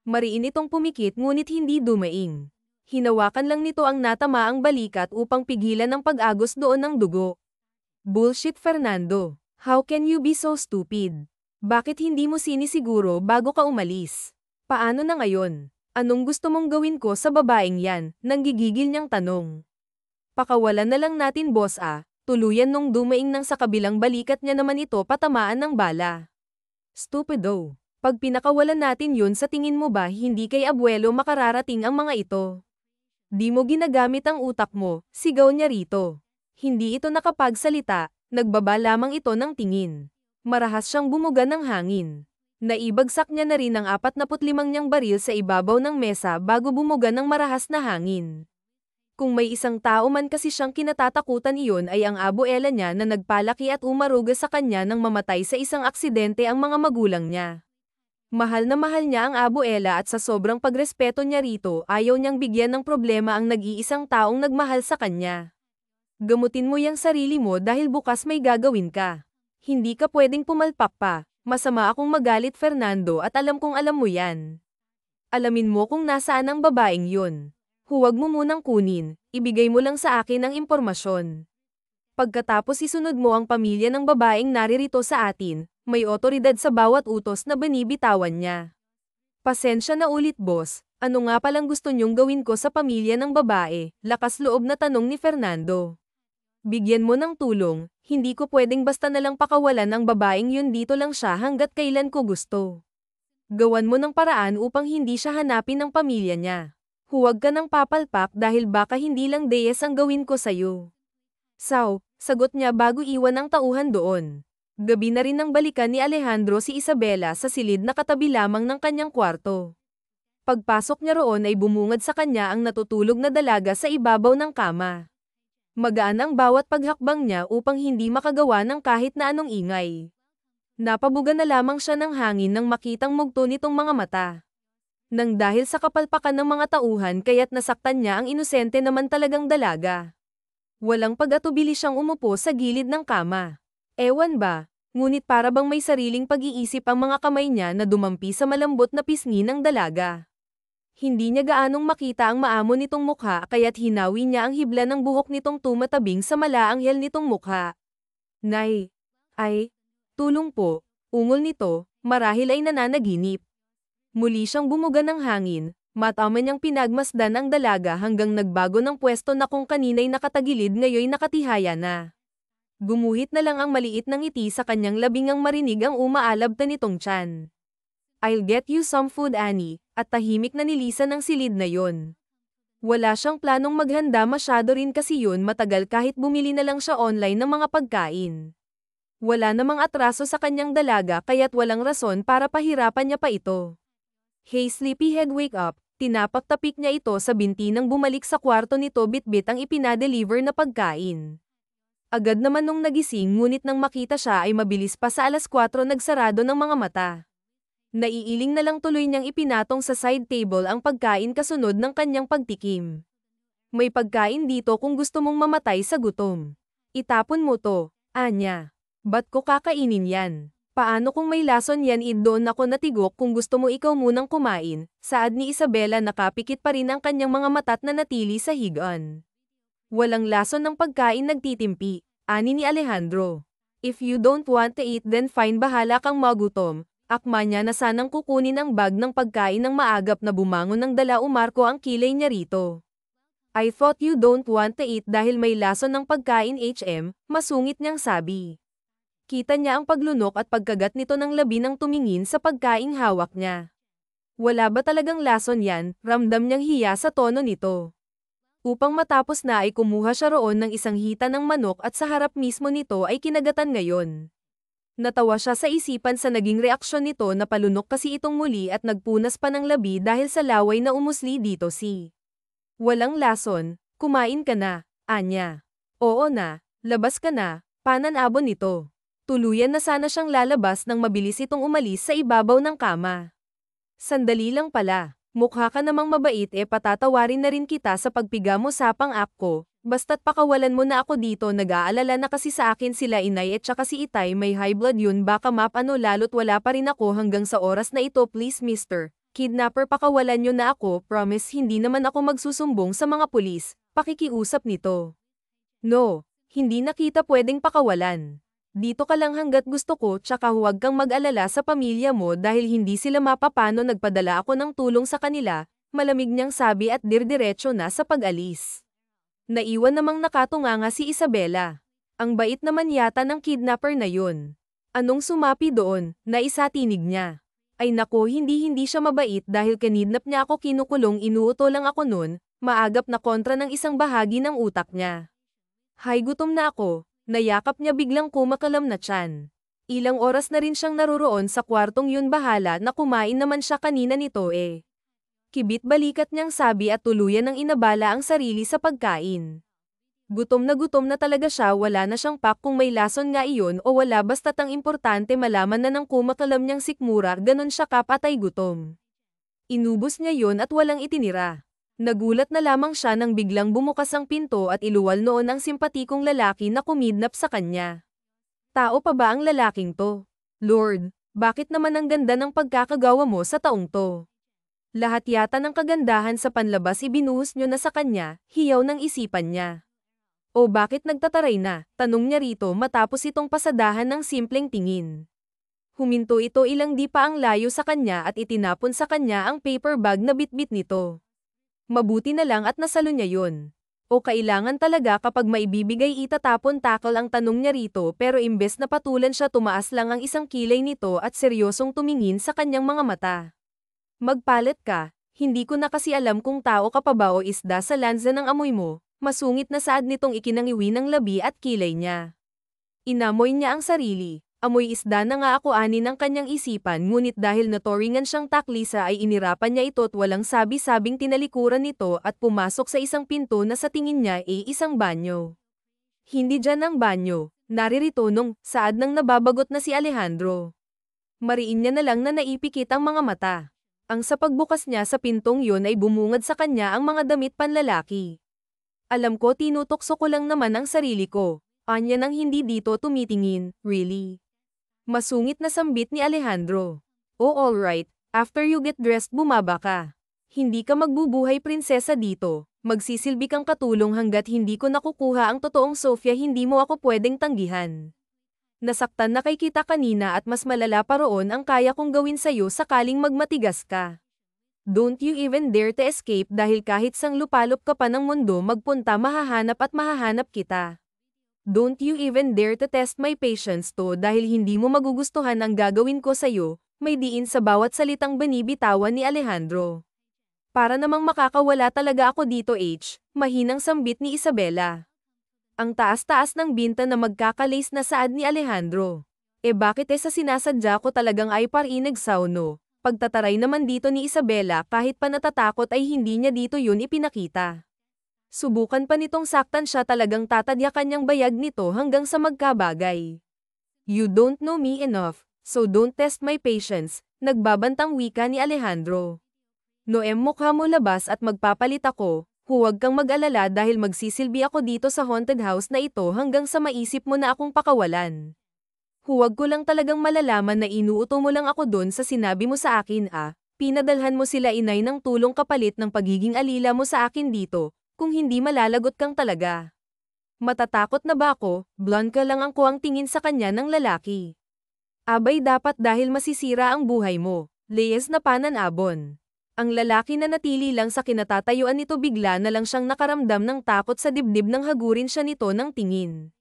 Mariin itong pumikit ngunit hindi dumaing. Hinawakan lang nito ang natamaang balikat upang pigilan ang pag-agos doon ng dugo. Bullshit Fernando. How can you be so stupid? Bakit hindi mo sinisiguro bago ka umalis? Paano na ngayon? Anong gusto mong gawin ko sa babaeng yan? Nanggigigil niyang tanong. Pakawalan na lang natin boss tuluyan nung dumaing nang sa kabilang balikat niya naman ito patamaan ng bala. Stupido. Pag pinakawalan natin yun sa tingin mo ba hindi kay abuelo makararating ang mga ito? Di mo ginagamit ang utak mo, sigaw niya rito. Hindi ito nakapagsalita. Nagbaba lamang ito ng tingin. Marahas siyang bumuga ng hangin. Naibagsak niya na rin ang 45 niyang baril sa ibabaw ng mesa bago bumuga ng marahas na hangin. Kung may isang tao man kasi siyang kinatatakutan iyon ay ang abuela niya na nagpalaki at umaruga sa kanya nang mamatay sa isang aksidente ang mga magulang niya. Mahal na mahal niya ang abuela at sa sobrang pagrespeto niya rito ayaw niyang bigyan ng problema ang nag-iisang taong nagmahal sa kanya. Gamutin mo yang sarili mo dahil bukas may gagawin ka. Hindi ka pwedeng pumalpak pa. Masama akong magalit Fernando at alam kong alam mo yan. Alamin mo kung nasaan ang babaeng yun. Huwag mo munang kunin, ibigay mo lang sa akin ang impormasyon. Pagkatapos isunod mo ang pamilya ng babaeng naririto sa atin, may otoridad sa bawat utos na binibitawan niya. Pasensya na ulit boss, ano nga palang gusto niyong gawin ko sa pamilya ng babae? Lakas loob na tanong ni Fernando. Bigyan mo ng tulong, hindi ko pwedeng basta nalang pakawalan ang babaeng yun dito lang siya hanggat kailan ko gusto. Gawan mo ng paraan upang hindi siya hanapin ng pamilya niya. Huwag ka nang papalpak dahil baka hindi lang deyes ang gawin ko sa'yo. Sagot niya bago iwan ang tauhan doon. Gabi na rin nang balikan ni Alejandro si Isabela sa silid na katabi lamang ng kanyang kwarto. Pagpasok niya roon ay bumungad sa kanya ang natutulog na dalaga sa ibabaw ng kama. Magaan ang bawat paghakbang niya upang hindi makagawa ng kahit na anong ingay. Napabuga na lamang siya ng hangin nang makitang mugto nitong mga mata. Nang dahil sa kapalpakan ng mga tauhan kaya't nasaktan niya ang inosente naman talagang dalaga. Walang pag-atubili siyang umupo sa gilid ng kama. Ewan ba, ngunit para bang may sariling pag-iisip ang mga kamay niya na dumampi sa malambot na pisngi ng dalaga. Hindi niya gaanong makita ang maamo nitong mukha kaya't hinawi niya ang hibla ng buhok nitong tumatabing sa malaanghel nitong mukha. Nay! Ay! Tulong po! Ungol nito, marahil ay nananaginip. Muli siyang bumuga ng hangin, matama niyang pinagmasdan ang dalaga hanggang nagbago ng pwesto na kung kanina'y nakatagilid ngayoy nakatihaya na. Gumuhit na lang ang maliit ng ngiti sa kanyang labingang marinig ang umaalab ta nitong tiyan. I'll get you some food Annie, at tahimik na nilisan ng silid na yon. Wala siyang planong maghanda masyado rin kasi yun matagal kahit bumili na lang siya online ng mga pagkain. Wala namang atraso sa kanyang dalaga kaya't walang rason para pahirapan niya pa ito. Hey sleepyhead, wake up. Tinapak-tapik niya ito sa binti nang bumalik sa kwarto nito bitbit ang ipinadeliver na pagkain. Agad naman nung nagising ngunit nang makita siya ay mabilis pa sa 4:00 nagsarado ng mga mata. Naiiling na lang tuloy niyang ipinatong sa side table ang pagkain kasunod ng kanyang pagtikim. May pagkain dito kung gusto mong mamatay sa gutom. Itapon mo to, Anya. Ba't ko kakainin yan? Paano kung may lason yan? Doon ako natigok kung gusto mo ikaw munang kumain, saad ni Isabela. Nakapikit pa rin ang kanyang mga mata't na natili sa higaan. Walang lason ng pagkain, nagtitimpi, ani ni Alejandro. If you don't want to eat then fine, bahala kang magutom. Akma niya na sanang kukunin ang bag ng pagkain ng maagap na bumangon ng dala umarko ang kilay niya rito. I thought you don't want to eat dahil may lason ng pagkain masungit niyang sabi. Kita niya ang paglunok at pagkagat nito ng labi nang tumingin sa pagkaing hawak niya. Wala ba talagang lason yan? Ramdam niyang hiya sa tono nito. Upang matapos na ay kumuha siya roon ng isang hita ng manok at sa harap mismo nito ay kinagatan ngayon. Natawa siya sa isipan sa naging reaksyon nito na palunok kasi itong muli at nagpunas pa ng labi dahil sa laway na umusli dito si. Walang lason, kumain ka na, Anya. Oo na, labas ka na, pananabon nito. Tuluyan na sana siyang lalabas nang mabilis itong umalis sa ibabaw ng kama. Sandali lang pala, mukha ka namang mabait, patatawarin na rin kita sa pagpiga mo sa pang-app ko, basta't pakawalan mo na ako dito. Nag-aalala na kasi sa akin sila inay at saka si Itay, may high blood yun, baka mapano lalo't wala pa rin ako hanggang sa oras na ito. Please Mr. Kidnapper, pakawalan nyo na ako, promise hindi naman ako magsusumbong sa mga pulis, pakikiusap nito. No, hindi na kita pwedeng pakawalan. Dito ka lang hanggat gusto ko, tsaka huwag kang mag-alala sa pamilya mo dahil hindi sila mapapano. Nagpadala ako ng tulong sa kanila, malamig niyang sabi at dirdiretso na sa pag-alis. Naiwan namang nakatunganga si Isabela. Ang bait naman yata ng kidnapper na yun. Anong sumapi doon, na isatinig niya. Ay nako, hindi siya mabait dahil kinidnap niya ako, kinukulong, inuuto lang ako nun, maagap na kontra ng isang bahagi ng utak niya. Hay, gutom na ako. Nayakap niya biglang kumakalam na tiyan. Ilang oras na rin siyang naroroon sa kwartong yun, bahala na kumain naman siya kanina nito Kibit balikat niyang sabi at tuluyan ng inabala ang sarili sa pagkain. Gutom na talaga siya, wala na siyang pak kung may lason nga iyon o wala, basta't ang importante malaman na ng kumakalam niyang sikmura, ganon siya kapatay gutom. Inubos niya yon at walang itinira. Nagulat na lamang siya nang biglang bumukas ang pinto at iluwal noon ang simpatikong lalaki na kumidnap sa kanya. Tao pa ba ang lalaking to? Lord, bakit naman ang ganda ng pagkakagawa mo sa taong to? Lahat yata ng kagandahan sa panlabas ibinuhos nyo na sa kanya, hiyaw ng isipan niya. O bakit nagtataray na? Tanong niya rito matapos itong pasadahan ng simpleng tingin. Huminto ito ilang di pa ang layo sa kanya at itinapon sa kanya ang paper bag na bitbit nito. Mabuti na lang at nasalo niya yun. O kailangan talaga kapag maibibigay itatapon takal ang tanong niya rito, pero imbes na patulan siya, tumaas lang ang isang kilay nito at seryosong tumingin sa kanyang mga mata. Magpalit ka, hindi ko na kasi alam kung tao ka pa ba o isda sa lanza ng amoy mo, masungit na saad nitong ikinangiwi ng labi at kilay niya. Inamoy niya ang sarili. Amoy isda na nga ako, ani ng kanyang isipan, ngunit dahil naturingan siyang taklisa ay inirapan niya ito at walang sabi-sabing tinalikuran nito at pumasok sa isang pinto na sa tingin niya ay isang banyo. Hindi dyan ang banyo, naririto nung saad nang nababagot na si Alejandro. Mariin niya na lang na naipikit ang mga mata. Ang sa pagbukas niya sa pintong yun ay bumungad sa kanya ang mga damit panlalaki. Alam ko, tinutokso ko lang naman ang sarili ko. Anya nang hindi dito tumitingin, really. Masungit na sambit ni Alejandro. Oh alright, after you get dressed bumaba ka. Hindi ka magbubuhay prinsesa dito, magsisilbi kang katulong hanggat hindi ko nakukuha ang totoong Sofia, hindi mo ako pwedeng tanggihan. Nasaktan na kay kita kanina at mas malala pa roon ang kaya kong gawin sa'yo sakaling magmatigas ka. Don't you even dare to escape dahil kahit sang lupalop ka pa ng mundo magpunta mahahanap kita. Don't you even dare to test my patience to dahil hindi mo magugustuhan ang gagawin ko sa'yo, may diin sa bawat salitang binibitawan ni Alejandro. Para namang makakawala talaga ako dito mahinang sambit ni Isabela. Ang taas-taas ng binta na magkakalace na saad ni Alejandro. Bakit sa sinasadya ko talagang ay parinagsaw no? Pagtataray naman dito ni Isabela kahit pa natatakot ay hindi niya dito yun ipinakita. Subukan pa nitong saktan siya talagang tatadyakan niyang bayag nito hanggang sa magkabagay. You don't know me enough, so don't test my patience, nagbabantang wika ni Alejandro. Noem, mukha mo labas at magpapalit ako, huwag kang mag-alala dahil magsisilbi ako dito sa haunted house na ito hanggang sa maisip mo na akong pakawalan. Huwag ko lang talagang malalaman na inuuto mo lang ako doon sa sinabi mo sa akin pinadalhan mo sila inay ng tulong kapalit ng pagiging alila mo sa akin dito, kung hindi malalagot kang talaga. Matatakot na ba ako? Blonde ka lang ang kuwang tingin sa kanya ng lalaki. Abay dapat dahil masisira ang buhay mo, leyes na pananabon. Ang lalaki na natili lang sa kinatatayuan nito bigla na lang siyang nakaramdam ng takot sa dibdib nang hagurin siya nito ng tingin.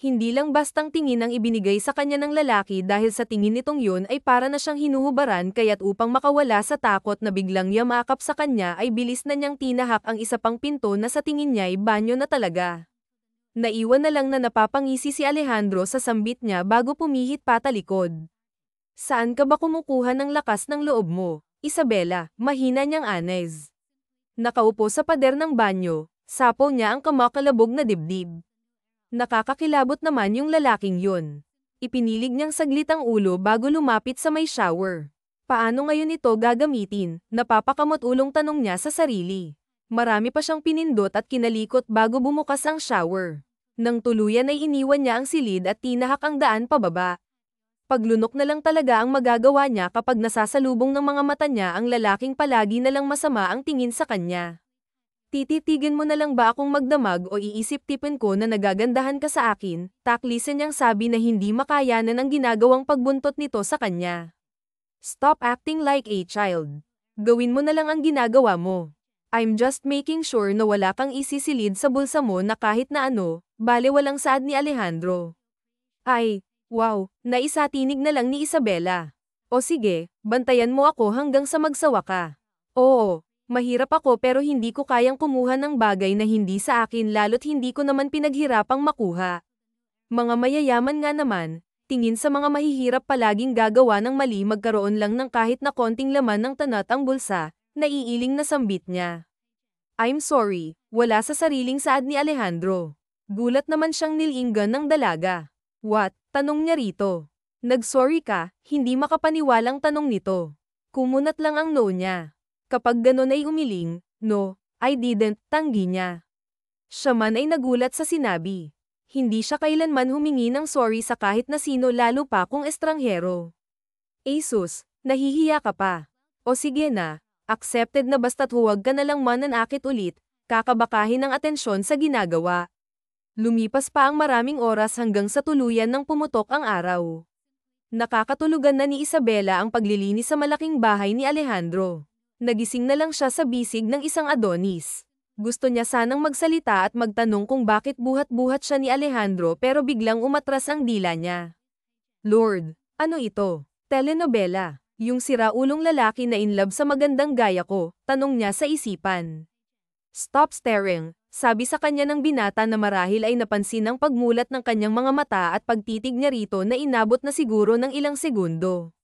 Hindi lang bastang tingin ang ibinigay sa kanya ng lalaki dahil sa tingin nitong yun ay para na siyang hinuhubaran kaya't upang makawala sa takot na biglang yamakap sa kanya ay bilis na niyang tinahak ang isa pang pinto na sa tingin niya ay banyo na talaga. Naiwan na lang na napapangisi si Alejandro sa sambit niya bago pumihit patalikod. Saan ka ba kumukuha ng lakas ng loob mo, Isabela? Mahina niyang anez. Nakaupo sa pader ng banyo, sapaw niya ang kamakalabog na dibdib. Nakakakilabot naman yung lalaking yun. Ipinilig niyang saglit ang ulo bago lumapit sa may shower. Paano ngayon ito gagamitin? Napapakamot ulong tanong niya sa sarili. Marami pa siyang pinindot at kinalikot bago bumukas ang shower. Nang tuluyan ay iniwan niya ang silid at tinahak ang daan pababa. Paglunok na lang talaga ang magagawa niya kapag nasasalubong ng mga mata niya ang lalaking palagi na lang masama ang tingin sa kanya. Tititigan mo na lang ba akong magdamag o iisip-tipin ko na nagagandahan ka sa akin? Taklisan niyang sabi na hindi makayanan ang ginagawang pagbuntot nito sa kanya. Stop acting like a child. Gawin mo na lang ang ginagawa mo. I'm just making sure na wala kang isisilid sa bulsa mo na kahit na ano, bale walang saad ni Alejandro. Ay, wow, naisatinig na lang ni Isabela. O sige, bantayan mo ako hanggang sa magsawa ka. Oo. Mahirap ako pero hindi ko kayang kumuha ng bagay na hindi sa akin lalo't hindi ko naman pinaghirapang makuha. Mga mayayaman nga naman, tingin sa mga mahihirap palaging gagawa ng mali magkaroon lang ng kahit na konting laman ng tanat ang bulsa, naiiling na sambit niya. I'm sorry, wala sa sariling saad ni Alejandro. Gulat naman siyang nilinggan ng dalaga. What? Tanong niya rito. Nag-sorry ka, hindi makapaniwalang tanong nito. Kumunat lang ang no niya. Kapag ganon ay umiling, no, I didn't, tanggi niya. Siya man ay nagulat sa sinabi. Hindi siya kailanman humingi ng sorry sa kahit na sino lalo pa kung estranghero. Asus, nahihiya ka pa. O sige na, accepted na basta't huwag ka na lang mananakit ulit, kakabakahin ng atensyon sa ginagawa. Lumipas pa ang maraming oras hanggang sa tuluyan ng pumutok ang araw. Nakakatulugan na ni Isabela ang paglilinis sa malaking bahay ni Alejandro. Nagising na lang siya sa bisig ng isang Adonis. Gusto niya sanang magsalita at magtanong kung bakit buhat-buhat siya ni Alejandro pero biglang umatras ang dila niya. Lord, ano ito? Telenovela. Yung siraulong lalaki na in love sa magandang gaya ko, tanong niya sa isipan. Stop staring, sabi sa kanya ng binata na marahil ay napansin ang pagmulat ng kanyang mga mata at pagtitig niya rito na inabot na siguro ng ilang segundo.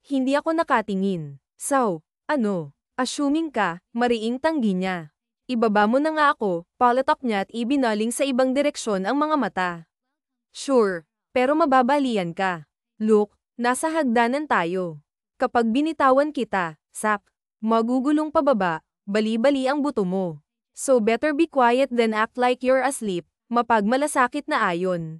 Hindi ako nakatingin. So, ano? Assuming ka, mariing tanggi niya. Ibaba mo na nga ako, palatak niya at ibinaling sa ibang direksyon ang mga mata. Sure, pero mababalian ka. Look, nasa hagdanan tayo. Kapag binitawan kita, sak, magugulong pababa, bali-bali ang buto mo. So better be quiet than act like you're asleep, mapagmalasakit na ayon.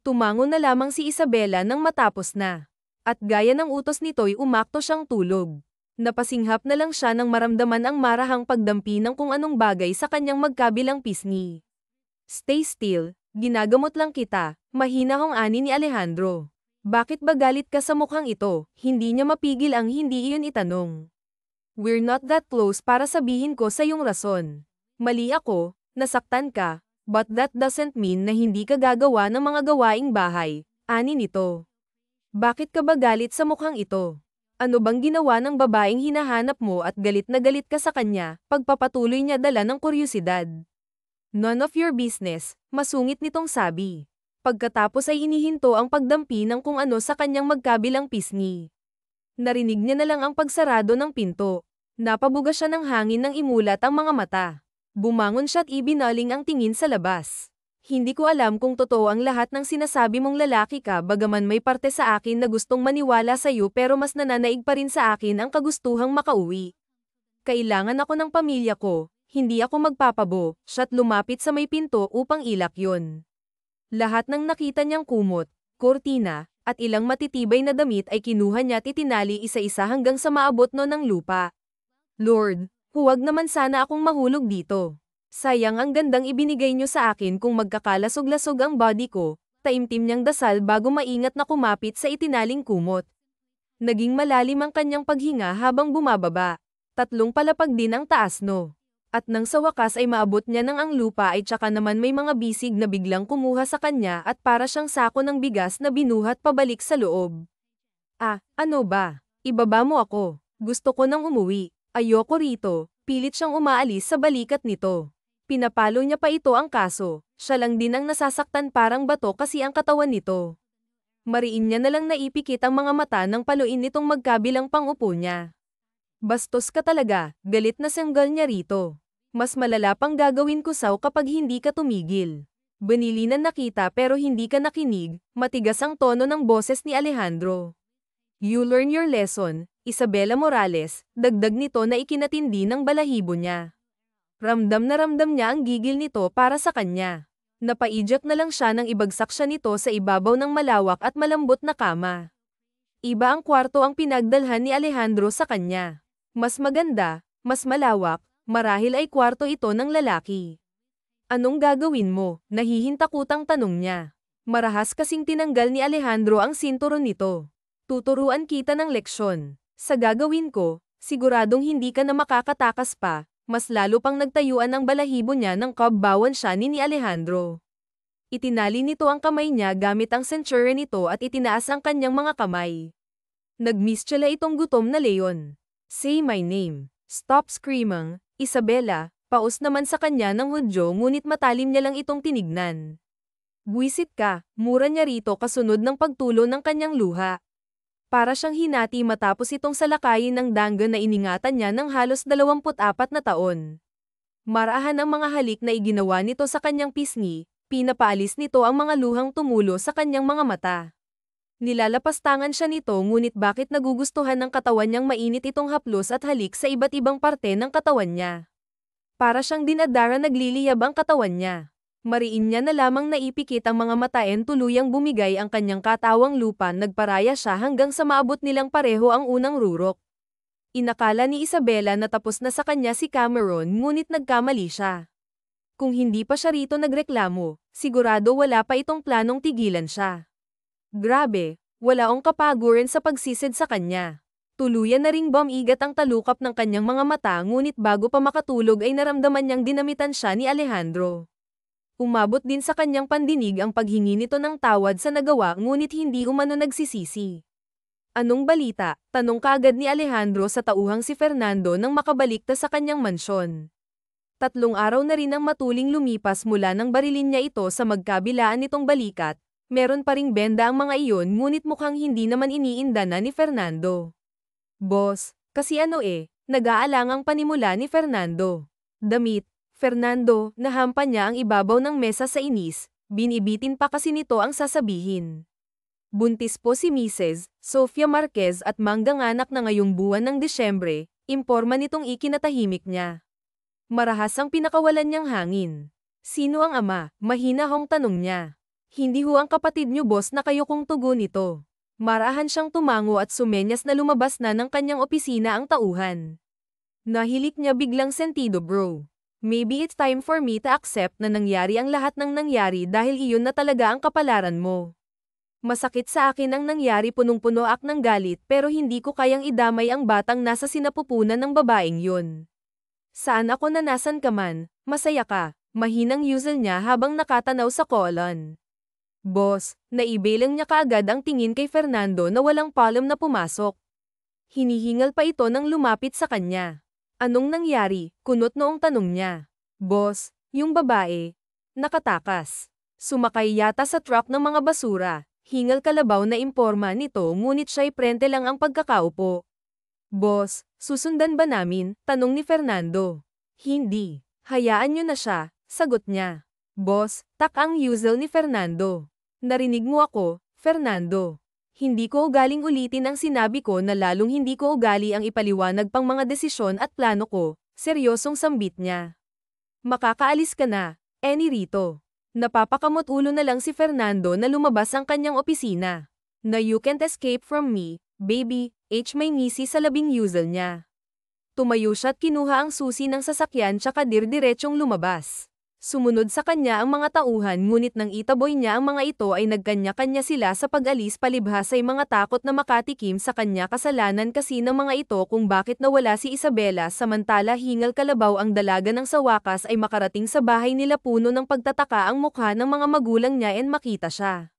Tumango na lamang si Isabela nang matapos na. At gaya ng utos nito'y umakto siyang tulog. Napasinghap na lang siya nang maramdaman ang marahang pagdampi ng kung anong bagay sa kanyang magkabilang pisngi. Stay still, ginagamot lang kita, mahina hong ani ni Alejandro. Bakit ba galit ka sa mukhang ito? Hindi niya mapigil ang hindi iyon itanong. We're not that close para sabihin ko sa iyong rason. Mali ako, nasaktan ka, but that doesn't mean na hindi ka gagawa ng mga gawaing bahay, ani nito. Bakit ka ba galit sa mukhang ito? Ano bang ginawa ng babaeng hinahanap mo at galit na galit ka sa kanya? Pagpapatuloy niya dala ng kuryosidad. None of your business, masungit nitong sabi. Pagkatapos ay inihinto ang pagdampi ng kung ano sa kanyang magkabilang pisngi. Narinig niya na lang ang pagsarado ng pinto. Napabuga siya ng hangin nang imulat ang mga mata. Bumangon siya at ibinaling ang tingin sa labas. Hindi ko alam kung totoo ang lahat ng sinasabi mong lalaki ka bagaman may parte sa akin na gustong maniwala sa iyo pero mas nananaig pa rin sa akin ang kagustuhang makauwi. Kailangan ako ng pamilya ko, hindi ako magpapabo, siya't lumapit sa may pinto upang ilak yon. Lahat ng nakita niyang kumot, kortina, at ilang matitibay na damit ay kinuha niya at itinali isa-isa hanggang sa maabot no ng lupa. Lord, huwag naman sana akong mahulog dito. Sayang ang gandang ibinigay niyo sa akin kung magkakalasog-lasog ang body ko, taimtim niyang dasal bago maingat na kumapit sa itinaling kumot. Naging malalim ang kanyang paghinga habang bumababa. 3 palapag din ang taas no. At nang sa wakas ay maabot niya ng ang lupa ay tsaka naman may mga bisig na biglang kumuha sa kanya at para siyang sako ng bigas na binuhat pabalik sa loob. Ah, ano ba? Ibaba mo ako. Gusto ko nang umuwi. Ayoko rito. Pilit siyang umaalis sa balikat nito. Pinapalo niya pa ito ang kaso. Siya lang din ang nasasaktan parang bato kasi ang katawan nito. Mariin niya na lang naipikit ang mga mata ng paluin nitong magkabilang pangupo niya. Bastos ka talaga, galit na sanggal niya rito. Mas malala pang gagawin ko saw kapag hindi ka tumigil. Banilinan nakita pero hindi ka nakinig, matigas ang tono ng boses ni Alejandro. You learn your lesson, Isabela Morales, dagdag nito na ikinatindi ng balahibo niya. Ramdam niya ang gigil nito para sa kanya. Napaidyak na lang siya nang ibagsak siya nito sa ibabaw ng malawak at malambot na kama. Iba ang kwarto ang pinagdalhan ni Alejandro sa kanya. Mas maganda, mas malawak, marahil ay kwarto ito ng lalaki. Anong gagawin mo? Nahihintakutang tanong niya. Marahas kasing tinanggal ni Alejandro ang sinturon nito. Tuturuan kita ng leksyon. Sa gagawin ko, siguradong hindi ka na makakatakas pa. Mas lalo pang nagtayuan ang balahibo niya ng kabbawan siya ni Alejandro. Itinali nito ang kamay niya gamit ang centurion nito at itinaas ang kanyang mga kamay. Nagmistyala itong gutom na leon. Say my name. Stop screaming, Isabela, paus naman sa kanya ng Hudyo ngunit matalim niya lang itong tinignan. Buwisit ka, mura niya rito kasunod ng pagtulo ng kanyang luha. Para siyang hinati matapos itong salakayin ng dangga na iningatan niya ng halos 24 na taon. Marahan ang mga halik na iginawa nito sa kanyang pisngi, pinapaalis nito ang mga luhang tumulo sa kanyang mga mata. Nilalapastangan siya nito ngunit bakit nagugustuhan ng katawan niyang mainit itong haplos at halik sa iba't ibang parte ng katawan niya. Para siyang dinadara nagliliyab ang katawan niya. Mariin niya na lamang naipikit ang mga mata tuluyang bumigay ang kanyang katawang lupa nagparaya siya hanggang sa maabot nilang pareho ang unang rurok. Inakala ni Isabela na tapos na sa kanya si Cameron ngunit nagkamali siya. Kung hindi pa siya rito nagreklamo, sigurado wala pa itong planong tigilan siya. Grabe, wala akong kapaguran sa pagsisid sa kanya. Tuluyan na ring bumigat ang talukap ng kanyang mga mata ngunit bago pa makatulog ay naramdaman niyang dinamitan siya ni Alejandro. Umabot din sa kanyang pandinig ang paghingi nito ng tawad sa nagawa ngunit hindi umano nagsisisi. Anong balita? Tanong kaagad ni Alejandro sa tauhang si Fernando nang makabalikta sa kanyang mansyon. 3 araw na rin ang matuling lumipas mula nang barilin niya ito sa magkabilaan nitong balikat. Meron pa ring benda ang mga iyon ngunit mukhang hindi naman iniinda na ni Fernando. Boss, kasi nag-aalangang panimula ni Fernando. Damit. Fernando, nahampa niya ang ibabaw ng mesa sa inis, binibitin pa kasi nito ang sasabihin. Buntis po si Mrs. Sofia Marquez at mangganganak na ngayong buwan ng Disyembre, imporma nitong ikinatahimik niya. Marahas ang pinakawalan niyang hangin. Sino ang ama? Mahina hong tanong niya. Hindi ho ang kapatid niyo boss na kayo kong tugon nito. Marahan siyang tumango at sumenyas na lumabas na ng kanyang opisina ang tauhan. Nahilik niya biglang sentido bro. Maybe it's time for me to accept na nangyari ang lahat ng nangyari dahil iyon na talaga ang kapalaran mo. Masakit sa akin ang nangyari punong-puno ak ng galit pero hindi ko kayang idamay ang batang nasa sinapupunan ng babaeng yun. Saan ako nanasan ka man, masaya ka, mahinang yuzel niya habang nakatanaw sa kolon. Boss, naibilang niya kaagad ang tingin kay Fernando na walang palom na pumasok. Hinihingal pa ito nang lumapit sa kanya. Anong nangyari? Kunot noong tanong niya. Boss, yung babae. Nakatakas. Sumakay yata sa truck ng mga basura. Hingal kalabaw na imporma nito ngunit siya'y prente lang ang pagkakaupo. Boss, susundan ba namin? Tanong ni Fernando. Hindi. Hayaan nyo na siya, sagot niya. Boss, tak ang usual ni Fernando. Narinig mo ako, Fernando. Hindi ko ugaling ulitin ang sinabi ko na lalong hindi ko ugali ang ipaliwanag pang mga desisyon at plano ko, seryosong sambit niya. Makakaalis ka na, Eni rito. Napapakamot ulo na lang si Fernando na lumabas ang kanyang opisina. Na you can't escape from me, baby, may ngisi sa labing usual niya. Tumayo siya at kinuha ang susi ng sasakyan tsaka dirdiretsong lumabas. Sumunod sa kanya ang mga tauhan ngunit nang itaboy niya ang mga ito ay nagkanya-kanya sila sa pag-alis palibhas ay mga takot na makatikim sa kanya kasalanan kasi ng mga ito kung bakit nawala si Isabela samantala hingal kalabaw ang dalaga ng sa wakas ay makarating sa bahay nila puno ng pagtataka ang mukha ng mga magulang niya and makita siya.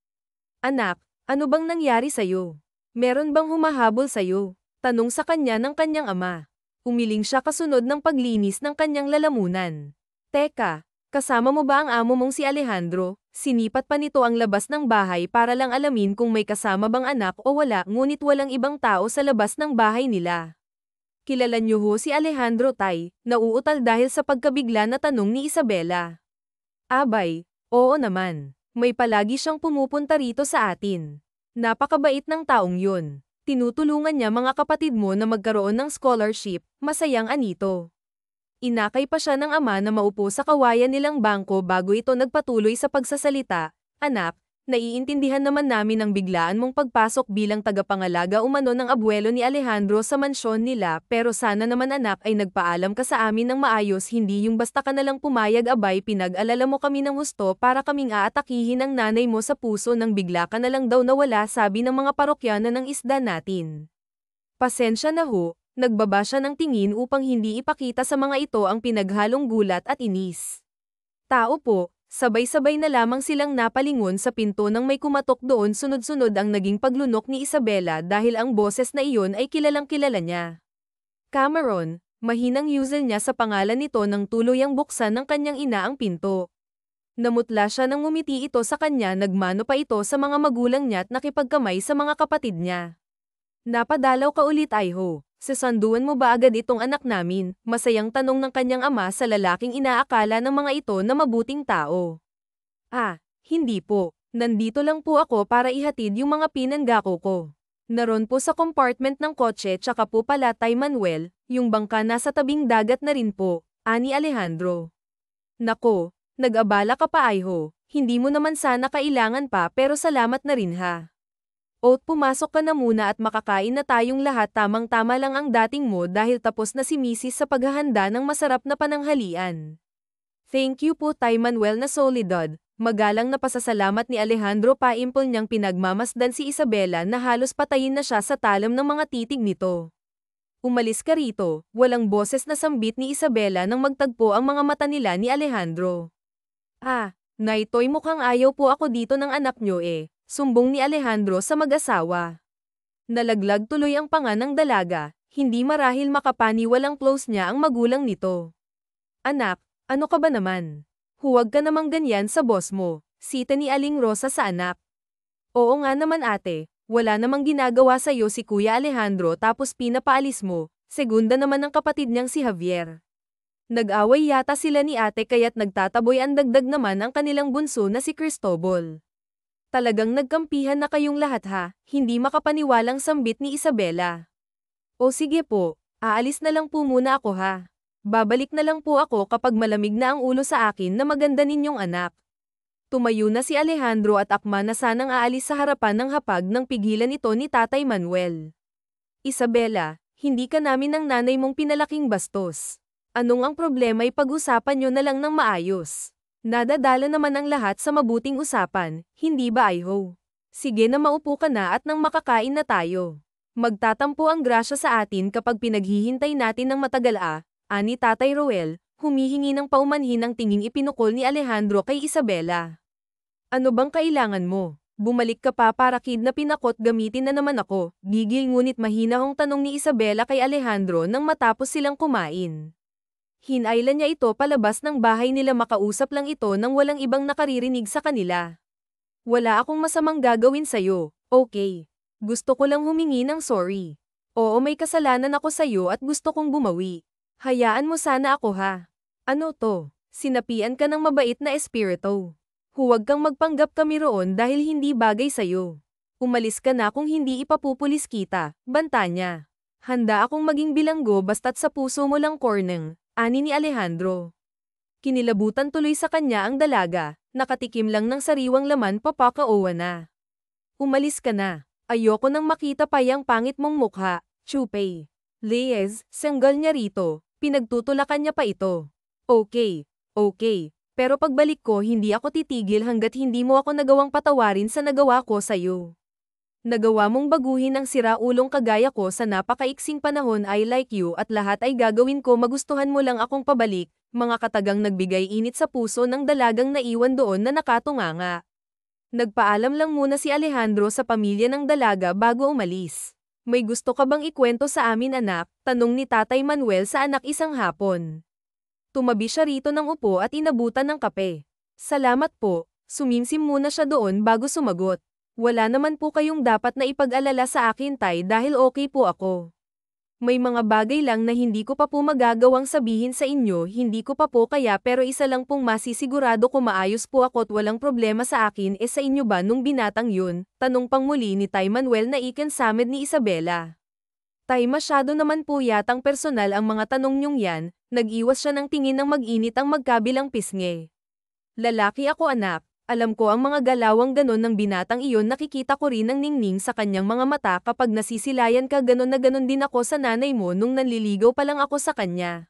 Anak, ano bang nangyari sa'yo? Meron bang humahabol sa'yo? Tanong sa kanya ng kanyang ama. Umiling siya kasunod ng paglinis ng kanyang lalamunan. Teka. Kasama mo ba ang amo mong si Alejandro? Sinipat pa nito ang labas ng bahay para lang alamin kung may kasama bang anak o wala ngunit walang ibang tao sa labas ng bahay nila. Kilala niyo ho si Alejandro tay? Nauutal dahil sa pagkabigla na tanong ni Isabela. Abay, oo naman. May palagi siyang pumupunta rito sa atin. Napakabait ng taong yun. Tinutulungan niya mga kapatid mo na magkaroon ng scholarship, masayang anito. Inakay pa siya ng ama na maupo sa kawayan nilang bangko bago ito nagpatuloy sa pagsasalita. Anak, naiintindihan naman namin ang biglaan mong pagpasok bilang tagapangalaga umano ng abuelo ni Alejandro sa mansyon nila pero sana naman anak ay nagpaalam ka sa amin ng maayos hindi yung basta ka nalang pumayag abay pinag-alala mo kami ng husto para kaming aatakihin ang nanay mo sa puso nang bigla ka nalang daw nawala sabi ng mga parokyano ng isda natin. Pasensya na ho. Nagbaba siya ng tingin upang hindi ipakita sa mga ito ang pinaghalong gulat at inis. Tao po, sabay-sabay na lamang silang napalingon sa pinto nang may kumatok doon sunod-sunod ang naging paglunok ni Isabela dahil ang boses na iyon ay kilalang kilala niya. Cameron, mahinang usual niya sa pangalan nito nang tuluyang buksan ng kanyang ina ang pinto. Namutla siya nang ngumiti ito sa kanya nagmano pa ito sa mga magulang niya at nakipagkamay sa mga kapatid niya. Napadalaw ka ulit Iho. Sasanduan mo ba agad itong anak namin? Masayang tanong ng kanyang ama sa lalaking inaakala ng mga ito na mabuting tao. Hindi po. Nandito lang po ako para ihatid yung mga pinanggako ko. Naroon po sa compartment ng kotse tsaka po pala Tay Manuel, yung bangka nasa tabing dagat na rin po, ani Alejandro. Nako, nag-abala ka pa Iho. Hindi mo naman sana kailangan pa pero salamat na rin ha. Pumasok ka na muna at makakain na tayong lahat tamang-tama lang ang dating mo dahil tapos na si Mrs. sa paghahanda ng masarap na pananghalian. Thank you po Tay Manuel na solidad. Magalang na pasasalamat ni Alejandro paimpol niyang pinagmamasdan si Isabela na halos patayin na siya sa talam ng mga titig nito. Umalis ka rito, walang boses na sambit ni Isabela nang magtagpo ang mga mata nila ni Alejandro. Naitoy mukhang ayaw po ako dito ng anak niyo Sumbong ni Alejandro sa mag-asawa. Nalaglag tuloy ang panga ng dalaga, hindi marahil makapaniwalang close niya ang magulang nito. Anak, ano ka ba naman? Huwag ka namang ganyan sa boss mo, sita ni Aling Rosa sa anak. Oo nga naman ate, wala namang ginagawa sa'yo si Kuya Alejandro tapos pinapaalis mo, segunda naman ang kapatid niyang si Javier. Nag-away yata sila ni ate kaya't nagtataboy ang dagdag naman ang kanilang bunso na si Cristobal. Talagang nagkampihan na kayong lahat ha, hindi makapaniwalang sambit ni Isabela. O sige po, aalis na lang po muna ako ha. Babalik na lang po ako kapag malamig na ang ulo sa akin na maganda ninyong anak. Tumayo na si Alejandro at akma na sanang aalis sa harapan ng hapag nang pigilan ito ni Tatay Manuel. Isabela, hindi ka namin ng nanay mong pinalaking bastos. Anong ang problema ay pag-usapan nyo na lang ng maayos. Nadadala naman ang lahat sa mabuting usapan, hindi ba Iho? Sige na maupo ka na at nang makakain na tayo. Magtatampo ang grasya sa atin kapag pinaghihintay natin ng matagal ani Tatay Roel, humihingi ng paumanhin ang tinging ipinukol ni Alejandro kay Isabela. Ano bang kailangan mo? Bumalik ka pa para kidnapin ako't gamitin na naman ako, gigil ngunit mahinahong tanong ni Isabela kay Alejandro nang matapos silang kumain. Hinailan niya ito palabas ng bahay nila makausap lang ito nang walang ibang nakaririnig sa kanila. Wala akong masamang gagawin sa'yo, okay? Gusto ko lang humingi ng sorry. Oo, may kasalanan ako sa'yo at gusto kong bumawi. Hayaan mo sana ako ha. Ano to? Sinapian ka ng mabait na espiritu. Huwag kang magpanggap kami roon dahil hindi bagay sa'yo. Umalis ka na kung hindi ipapupulis kita, banta niya. Handa akong maging bilanggo basta't sa puso mo lang Corneng, ani ni Alejandro. Kinilabutan tuloy sa kanya ang dalaga, nakatikim lang ng sariwang laman papakauwa na. Umalis ka na. Ayoko nang makita pa yang pangit mong mukha, Chupay. Leyes, sanggal niya rito, pinagtutulakan niya pa ito. Okay, okay, pero pagbalik ko hindi ako titigil hanggat hindi mo ako nagawang patawarin sa nagawa ko sa'yo. Nagawa mong baguhin ang siraulong kagaya ko sa napakaiksing panahon. I like you at lahat ay gagawin ko magustuhan mo lang akong pabalik, mga katagang nagbigay init sa puso ng dalagang naiwan doon na nakatunganga. Nagpaalam lang muna si Alejandro sa pamilya ng dalaga bago umalis. May gusto ka bang ikwento sa amin anak? Tanong ni Tatay Manuel sa anak isang hapon. Tumabi siya rito ng upo at inabutan ng kape. Salamat po, sumimsim muna siya doon bago sumagot. Wala naman po kayong dapat na ipag-alala sa akin tay dahil okay po ako. May mga bagay lang na hindi ko pa po magagawang sabihin sa inyo, hindi ko pa po kaya pero isa lang pong masisigurado ko maayos po ako at walang problema sa akin sa inyo ba nung binatang yun? Tanong pang muli ni Tay Manuel na ikinsamed ni Isabela. Tay masyado naman po yatang personal ang mga tanong niyong yan, nag-iwas siya ng tingin ng mag-init ang magkabilang pisngi. Lalaki ako anak. Alam ko ang mga galawang ganon ng binatang iyon nakikita ko rin ang ningning sa kanyang mga mata kapag nasisilayan ka ganon na ganon din ako sa nanay mo nung nanliligaw pa lang ako sa kanya.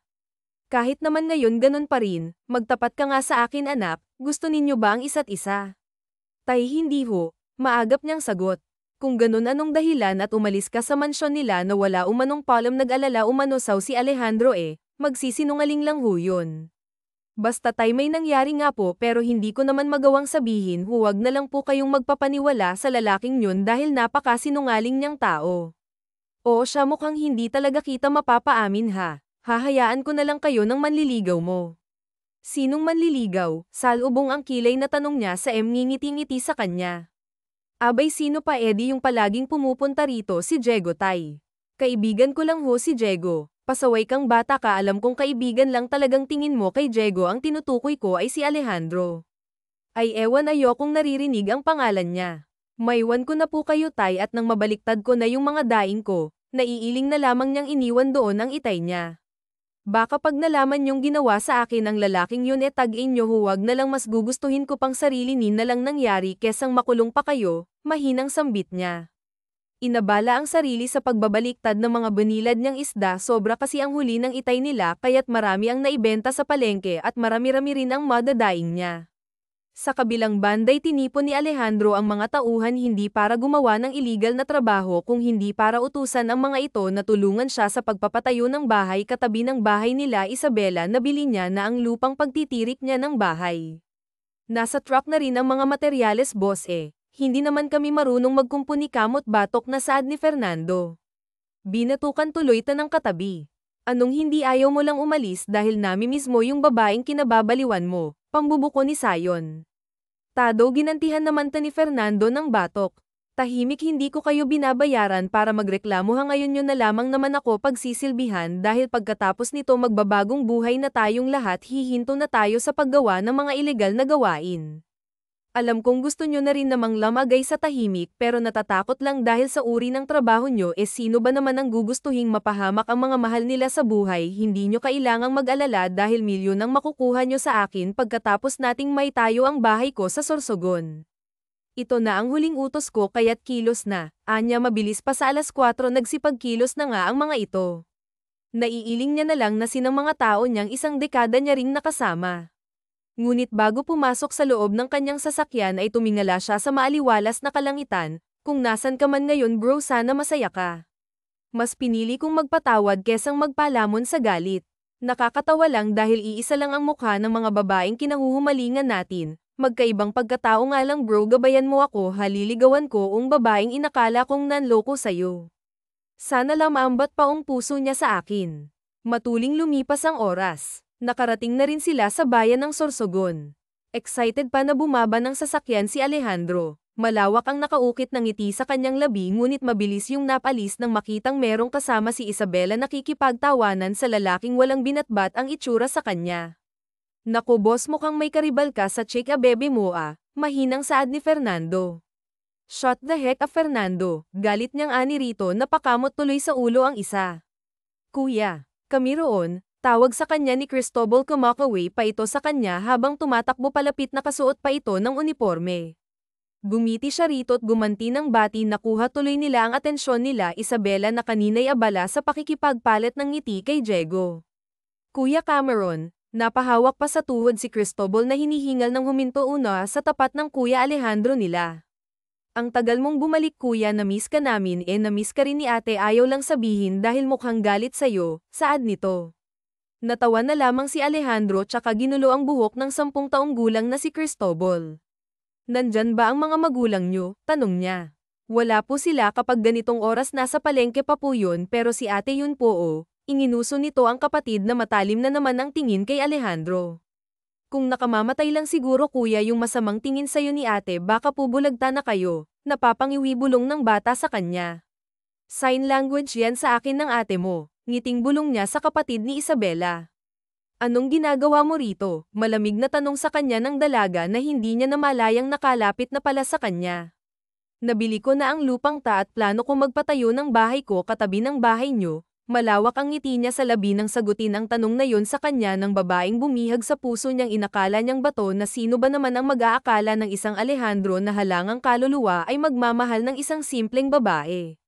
Kahit naman ngayon ganon pa rin, magtapat ka nga sa akin anak, gusto ninyo ba ang isa't isa? Tay hindi ho, maagap niyang sagot. Kung ganon anong dahilan at umalis ka sa mansyon nila na wala umanong palam nag-alala umano saw si Alejandro magsisinungaling lang ho yun. Basta tay may nangyari nga po pero hindi ko naman magawang sabihin huwag na lang po kayong magpapaniwala sa lalaking yun dahil napakasinungaling niyang tao. O siya mukhang hindi talaga kita mapapaamin ha, hahayaan ko na lang kayo ng manliligaw mo. Sinong manliligaw? Salubong ang kilay na tanong niya sa ngingiti-ngiti sa kanya. Abay sino pa yung palaging pumupunta rito si Diego tay. Kaibigan ko lang ho si Diego. Pasaway kang bata ka alam kong kaibigan lang talagang tingin mo kay Diego ang tinutukoy ko ay si Alejandro. Ay ewan ayokong naririnig ang pangalan niya. Maiwan ko na po kayo tay at nang mabaliktad ko na yung mga daing ko, naiiling na lamang niyang iniwan doon ang itay niya. Baka pag nalaman niyong ginawa sa akin ang lalaking yun tag-in niyo huwag na lang mas gugustuhin ko pang sarili na lang nangyari kesang makulong pa kayo, mahinang sambit niya. Inabala ang sarili sa pagbabaliktad ng mga banilad niyang isda sobra kasi ang huli ng itay nila kaya't marami ang naibenta sa palengke at marami-rami rin ang madadaing niya. Sa kabilang banday tinipon ni Alejandro ang mga tauhan hindi para gumawa ng iligal na trabaho kung hindi para utusan ang mga ito na tulungan siya sa pagpapatayo ng bahay katabi ng bahay nila Isabela na bili niya na ang lupang pagtitirik niya ng bahay. Nasa truck na rin ang mga materyales boss Hindi naman kami marunong magkumpuni kamot batok na saad ni Fernando. Binatukan tuloy ta ng katabi. Anong hindi ayaw mo lang umalis dahil nami mismo yung babaeng kinababaliwan mo, pambubuko ni Sayon. Tado ginantihan naman ta ni Fernando ng batok. Tahimik hindi ko kayo binabayaran para magreklamo ngayon nyo na lamang naman ako pagsisilbihan dahil pagkatapos nito magbabagong buhay na tayong lahat hihinto na tayo sa paggawa ng mga ilegal na gawain. Alam kong gusto nyo na rin namang lamagay sa tahimik pero natatakot lang dahil sa uri ng trabaho nyo sino ba naman ang gugustuhing mapahamak ang mga mahal nila sa buhay hindi nyo kailangang mag-alala dahil milyon ang makukuha nyo sa akin pagkatapos nating may tayo ang bahay ko sa Sorsogon. Ito na ang huling utos ko kaya't kilos na, anya mabilis pa sa 4:00 nagsipagkilos na nga ang mga ito. Naiiling niya na lang na sinang mga tao niyang isang dekada niya ring nakasama. Ngunit bago pumasok sa loob ng kanyang sasakyan ay tumingala siya sa maaliwalas na kalangitan, kung nasan ka man ngayon bro sana masaya ka. Mas pinili kong magpatawad kesang magpalamon sa galit. Nakakatawa lang dahil iisa lang ang mukha ng mga babaeng kinahuhumalingan natin, magkaibang pagkatao nga lang bro gabayan mo ako haliligawan ko ang babaeng inakala kong nanloko sayo. Sana lang maambat pa ang puso niya sa akin. Matuling lumipas ang oras. Nakarating na rin sila sa bayan ng Sorsogon. Excited pa na bumaba ng sasakyan si Alejandro. Malawak ang nakaukit ng ngiti sa kanyang labi ngunit mabilis yung napalis nang makitang merong kasama si Isabela nakikipagtawanan sa lalaking walang binatbat ang itsura sa kanya. Naku boss, mukhang may karibal ka sa chick bebe mo ah, mahinang saad ni Fernando. Shut the heck up Fernando, galit niyang ani rito, napakamot tuloy sa ulo ang isa. Kuya, kami roon, tawag sa kanya ni Cristobal, kumakaway pa ito sa kanya habang tumatakbo palapit na kasuot pa ito ng uniforme. Gumiti siya rito at gumanti ng bati, nakuha tuloy nila ang atensyon nila Isabela na kanina'y abala sa pakikipagpalit ng ngiti kay Diego. Kuya Cameron, napahawak pa sa tuhod si Cristobal na hinihingal ng huminto una sa tapat ng Kuya Alejandro nila. Ang tagal mong bumalik kuya, na-miss ka namin na-miss ka rin ni ate, ayaw lang sabihin dahil mukhang galit sa'yo, saad nito. Natawa na lamang si Alejandro tsaka ginulo ang buhok ng 10 taong gulang na si Cristobal. Nandyan ba ang mga magulang nyo? Tanong niya. Wala po sila kapag ganitong oras, nasa palengke pa po yun, pero si ate yun po oh. Inginuso nito ang kapatid na matalim na naman ang tingin kay Alejandro. Kung nakamamatay lang siguro kuya yung masamang tingin sa'yo ni ate, baka po bulagta na kayo, napapangiwi bulong ng bata sa kanya. Sign language yan sa akin ng ate mo, ngiting bulong niya sa kapatid ni Isabela. Anong ginagawa mo rito? Malamig na tanong sa kanya ng dalaga na hindi niya namalayang nakalapit na pala sa kanya. Nabili ko na ang lupang ta at plano kong magpatayo ng bahay ko katabi ng bahay nyo. Malawak ang ngiti niya sa labi nang sagutin ang tanong na yon sa kanya ng babaeng bumihag sa puso niyang inakala niyang bato na sino ba naman ang mag-aakala ng isang Alejandro na halangang kaluluwa ay magmamahal ng isang simpleng babae.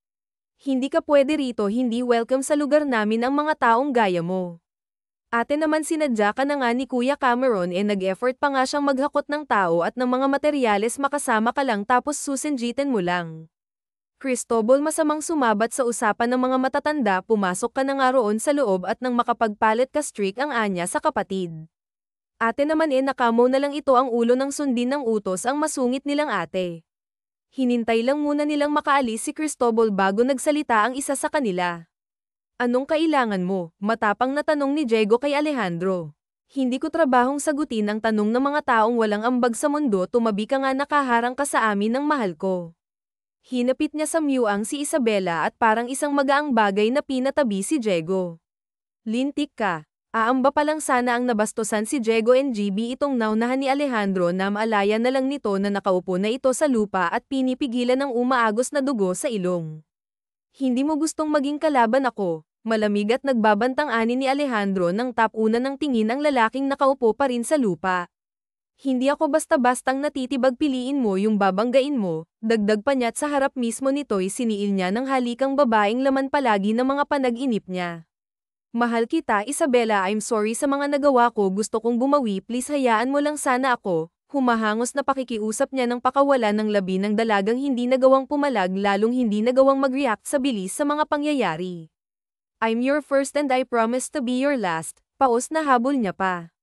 Hindi ka pwede rito, hindi welcome sa lugar namin ang mga taong gaya mo. Ate naman, sinadya ka na nga ni Kuya Cameron nag-effort pa nga siyang maghakot ng tao at ng mga materyales, makasama ka lang tapos susenjitin mo lang. Cristobal, masamang sumabat sa usapan ng mga matatanda, pumasok ka na nga roon sa loob at nang makapagpalit ka strict ang anya sa kapatid. Ate naman nakamo na lang ito ang ulo ng sundin ng utos ang masungit nilang ate. Hinintay lang muna nilang makaalis si Cristobal bago nagsalita ang isa sa kanila. Anong kailangan mo? Matapang na tanong ni Diego kay Alejandro. Hindi ko trabahong sagutin ang tanong ng mga taong walang ambag sa mundo, tumabi ka nga, nakaharang ka sa amin ng mahal ko. Hinapit niya sa muang si Isabela at parang isang magaang bagay na pinatabi si Diego. Lintik ka. Aamba pa lang sana ang nabastosan si Diego NGB, itong naunahan ni Alejandro na maalaya na lang nito na nakaupo na ito sa lupa at pinipigilan ng umaagos na dugo sa ilong. Hindi mo gustong maging kalaban ako? Malamig at nagbabantang ani ni Alejandro nang tap-una ng tingin ang lalaking nakaupo pa rin sa lupa. Hindi ako basta-bastang natitibag, piliin mo yung babanggain mo, dagdag pa niya't sa harap mismo nito'y siniil niya ng halikang babaeng laman palagi ng mga panag-inip niya. Mahal kita Isabela, I'm sorry sa mga nagawa ko, gusto kong bumawi, please hayaan mo lang sana ako. Humahangos na pakikiusap niya ng pakawala ng labi ng dalagang hindi nagawang pumalag, lalong hindi nagawang mag-react sa bilis sa mga pangyayari. I'm your first and I promise to be your last, paos na habol niya pa.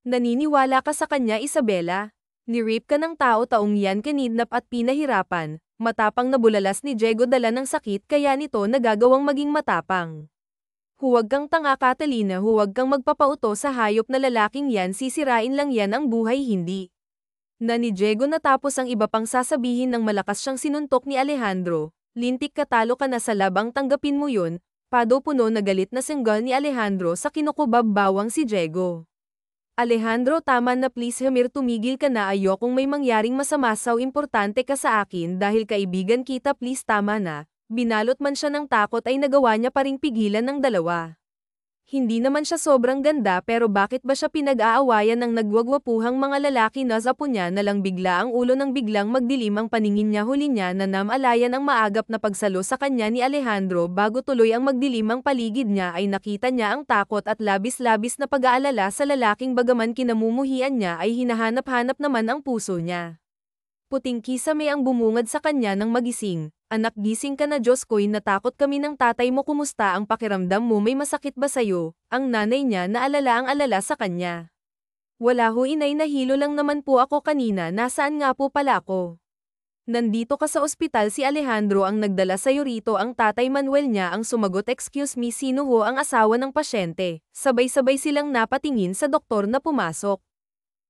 Naniniwala ka sa kanya Isabela? Ni-rape ka ng tao, taong yan kinidnap at pinahirapan, matapang na bulalas ni Diego, dala ng sakit kaya nito nagagawang maging matapang. Huwag kang tanga Catalina, huwag kang magpapauto sa hayop na lalaking yan, sisirain lang yan ang buhay, hindi. Na ni Diego natapos ang iba pang sasabihin ng malakas siyang sinuntok ni Alejandro. Lintik ka, talo ka na sa labang, tanggapin mo yun. Pado-puno na galit na senggal ni Alejandro sa kinukubab bawang si Diego. Alejandro, tama na please Hamir, tumigil ka na, ayokong may mangyaring masama, saw importante ka sa akin dahil kaibigan kita, please tama na. Binalot man siya ng takot ay nagawa niya pa ring pigilan ng dalawa. Hindi naman siya sobrang ganda, pero bakit ba siya pinag-aawayan ng nagwagwapuhang mga lalaki? Nasapo niya na lang bigla ang ulo nang biglang magdilim ang paningin niya. Huli niya na namalayan ang maagap na pagsalo sa kanya ni Alejandro. Bago tuloy ang magdilim ang paligid niya ay nakita niya ang takot at labis-labis na pag-aalala sa lalaking, bagaman kinamumuhian niya ay hinahanap-hanap naman ang puso niya. Puting kisame ang bumungad sa kanya ng magising. Anak, gising ka na, Diyos ko'y natakot kami ng tatay mo, kumusta ang pakiramdam mo, may masakit ba sayo? Ang nanay niya naalala ang alala sa kanya. Wala ho inay, nahilo lang naman po ako kanina, nasaan nga po pala ako? Nandito ka sa ospital, si Alejandro ang nagdala sayo rito, ang tatay Manuel niya ang sumagot. Excuse me, sino ho ang asawa ng pasyente? Sabay-sabay silang napatingin sa doktor na pumasok.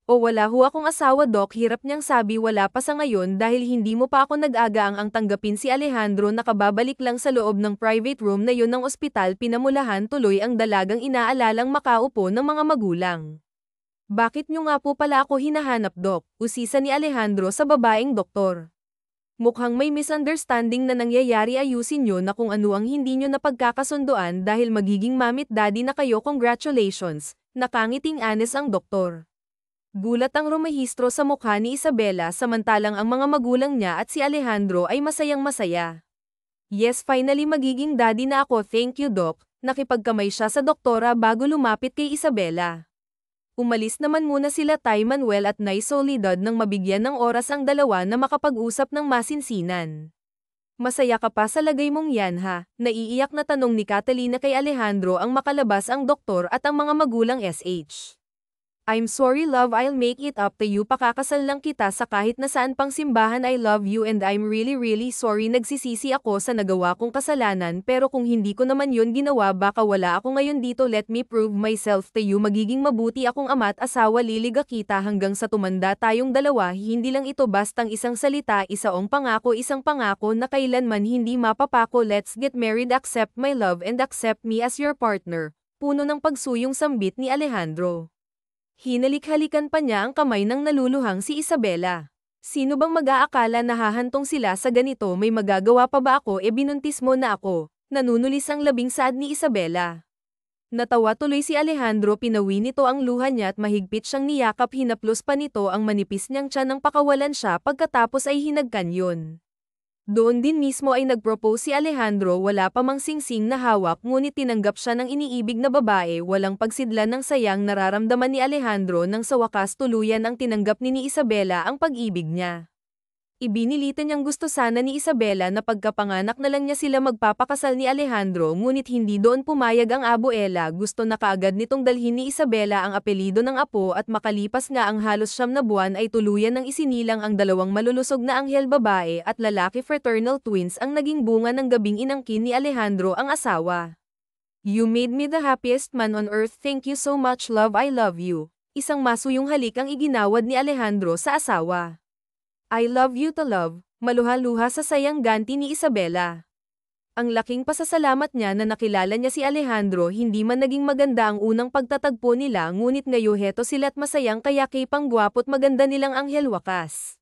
O wala ho akong asawa Doc, hirap niyang sabi. Wala pa sa ngayon dahil hindi mo pa ako nag-agaang tanggapin si Alejandro. Nakababalik lang sa loob ng private room na yon ng ospital. Pinamulahan tuloy ang dalagang inaalalang makaupo ng mga magulang. Bakit niyo nga po pala ako hinahanap Doc? Usisa ni Alejandro sa babaeng doktor. Mukhang may misunderstanding na nangyayari, ayusin niyo na kung ano ang hindi niyo napagkakasunduan dahil magiging mamit daddy na kayo. Congratulations, nakangiting honest ang doktor. Gulat ang rumehistro sa mukha ni Isabela samantalang ang mga magulang niya at si Alejandro ay masayang masaya. Yes, finally magiging daddy na ako. Thank you Doc. Nakipagkamay siya sa doktora bago lumapit kay Isabela. Umalis naman muna sila Tay Manuel at Nay Soledad nang mabigyan ng oras ang dalawa na makapag-usap ng masinsinan. Masaya ka pa sa lagay mong yan ha? Naiiyak na tanong ni Catalina kay Alejandro ang makalabas ang doktor at ang mga magulang SH. I'm sorry love, I'll make it up to you. Pakakasal lang kita sa kahit na saan pang simbahan. I love you and I'm really sorry. Nagsisisi ako sa nagawa kong kasalanan pero kung hindi ko naman yun ginawa baka wala ako ngayon dito. Let me prove myself to you. Magiging mabuti akong ama at asawa. Liliga kita hanggang sa tumanda tayong dalawa. Hindi lang ito bastang isang salita, isang pangako na kailanman hindi mapapako. Let's get married, accept my love and accept me as your partner. Puno ng pagsuyong sambit ni Alejandro. Hinalik-halikan pa niya ang kamay ng naluluhang si Isabela. Sino bang mag-aakala na hahantong sila sa ganito? May magagawa pa ba ako? Binuntis mo na ako. Nanunulis ang labing saad ni Isabela. Natawa tuloy si Alejandro. Pinawi nito ang luha niya at mahigpit siyang niyakap. Hinaplos pa nito ang manipis niyang tiyan nang pakawalan siya pagkatapos ay hinagkan yun. Doon din mismo ay nag-propose si Alejandro. Wala pa mang singsing na hawak ngunit tinanggap siya ng iniibig na babae. Walang pagsidlan ng sayang nararamdaman ni Alejandro nang sa wakas tuluyan ang tinanggap ni Isabela ang pag-ibig niya. Ibinilitan niyang gusto sana ni Isabela na pagkapanganak na lang niya sila magpapakasal ni Alejandro ngunit hindi doon pumayag ang abuela. Gusto na kaagad nitong dalhin ni Isabela ang apelido ng apo at makalipas nga ang halos 9 na buwan ay tuluyan ng isinilang ang dalawang malulusog na anghel babae at lalaki. Fraternal twins ang naging bunga ng gabing inangkin ni Alejandro ang asawa. You made me the happiest man on earth. Thank you so much love, I love you. Isang masuyong halik ang iginawad ni Alejandro sa asawa. I love you to love, maluha-luha sa sayang ganti ni Isabela. Ang laking pasasalamat niya na nakilala niya si Alejandro. Hindi man naging maganda ang unang pagtatagpo nila ngunit ngayon heto sila't masayang kaya kay pang gwapo't maganda nilang anghel wakas.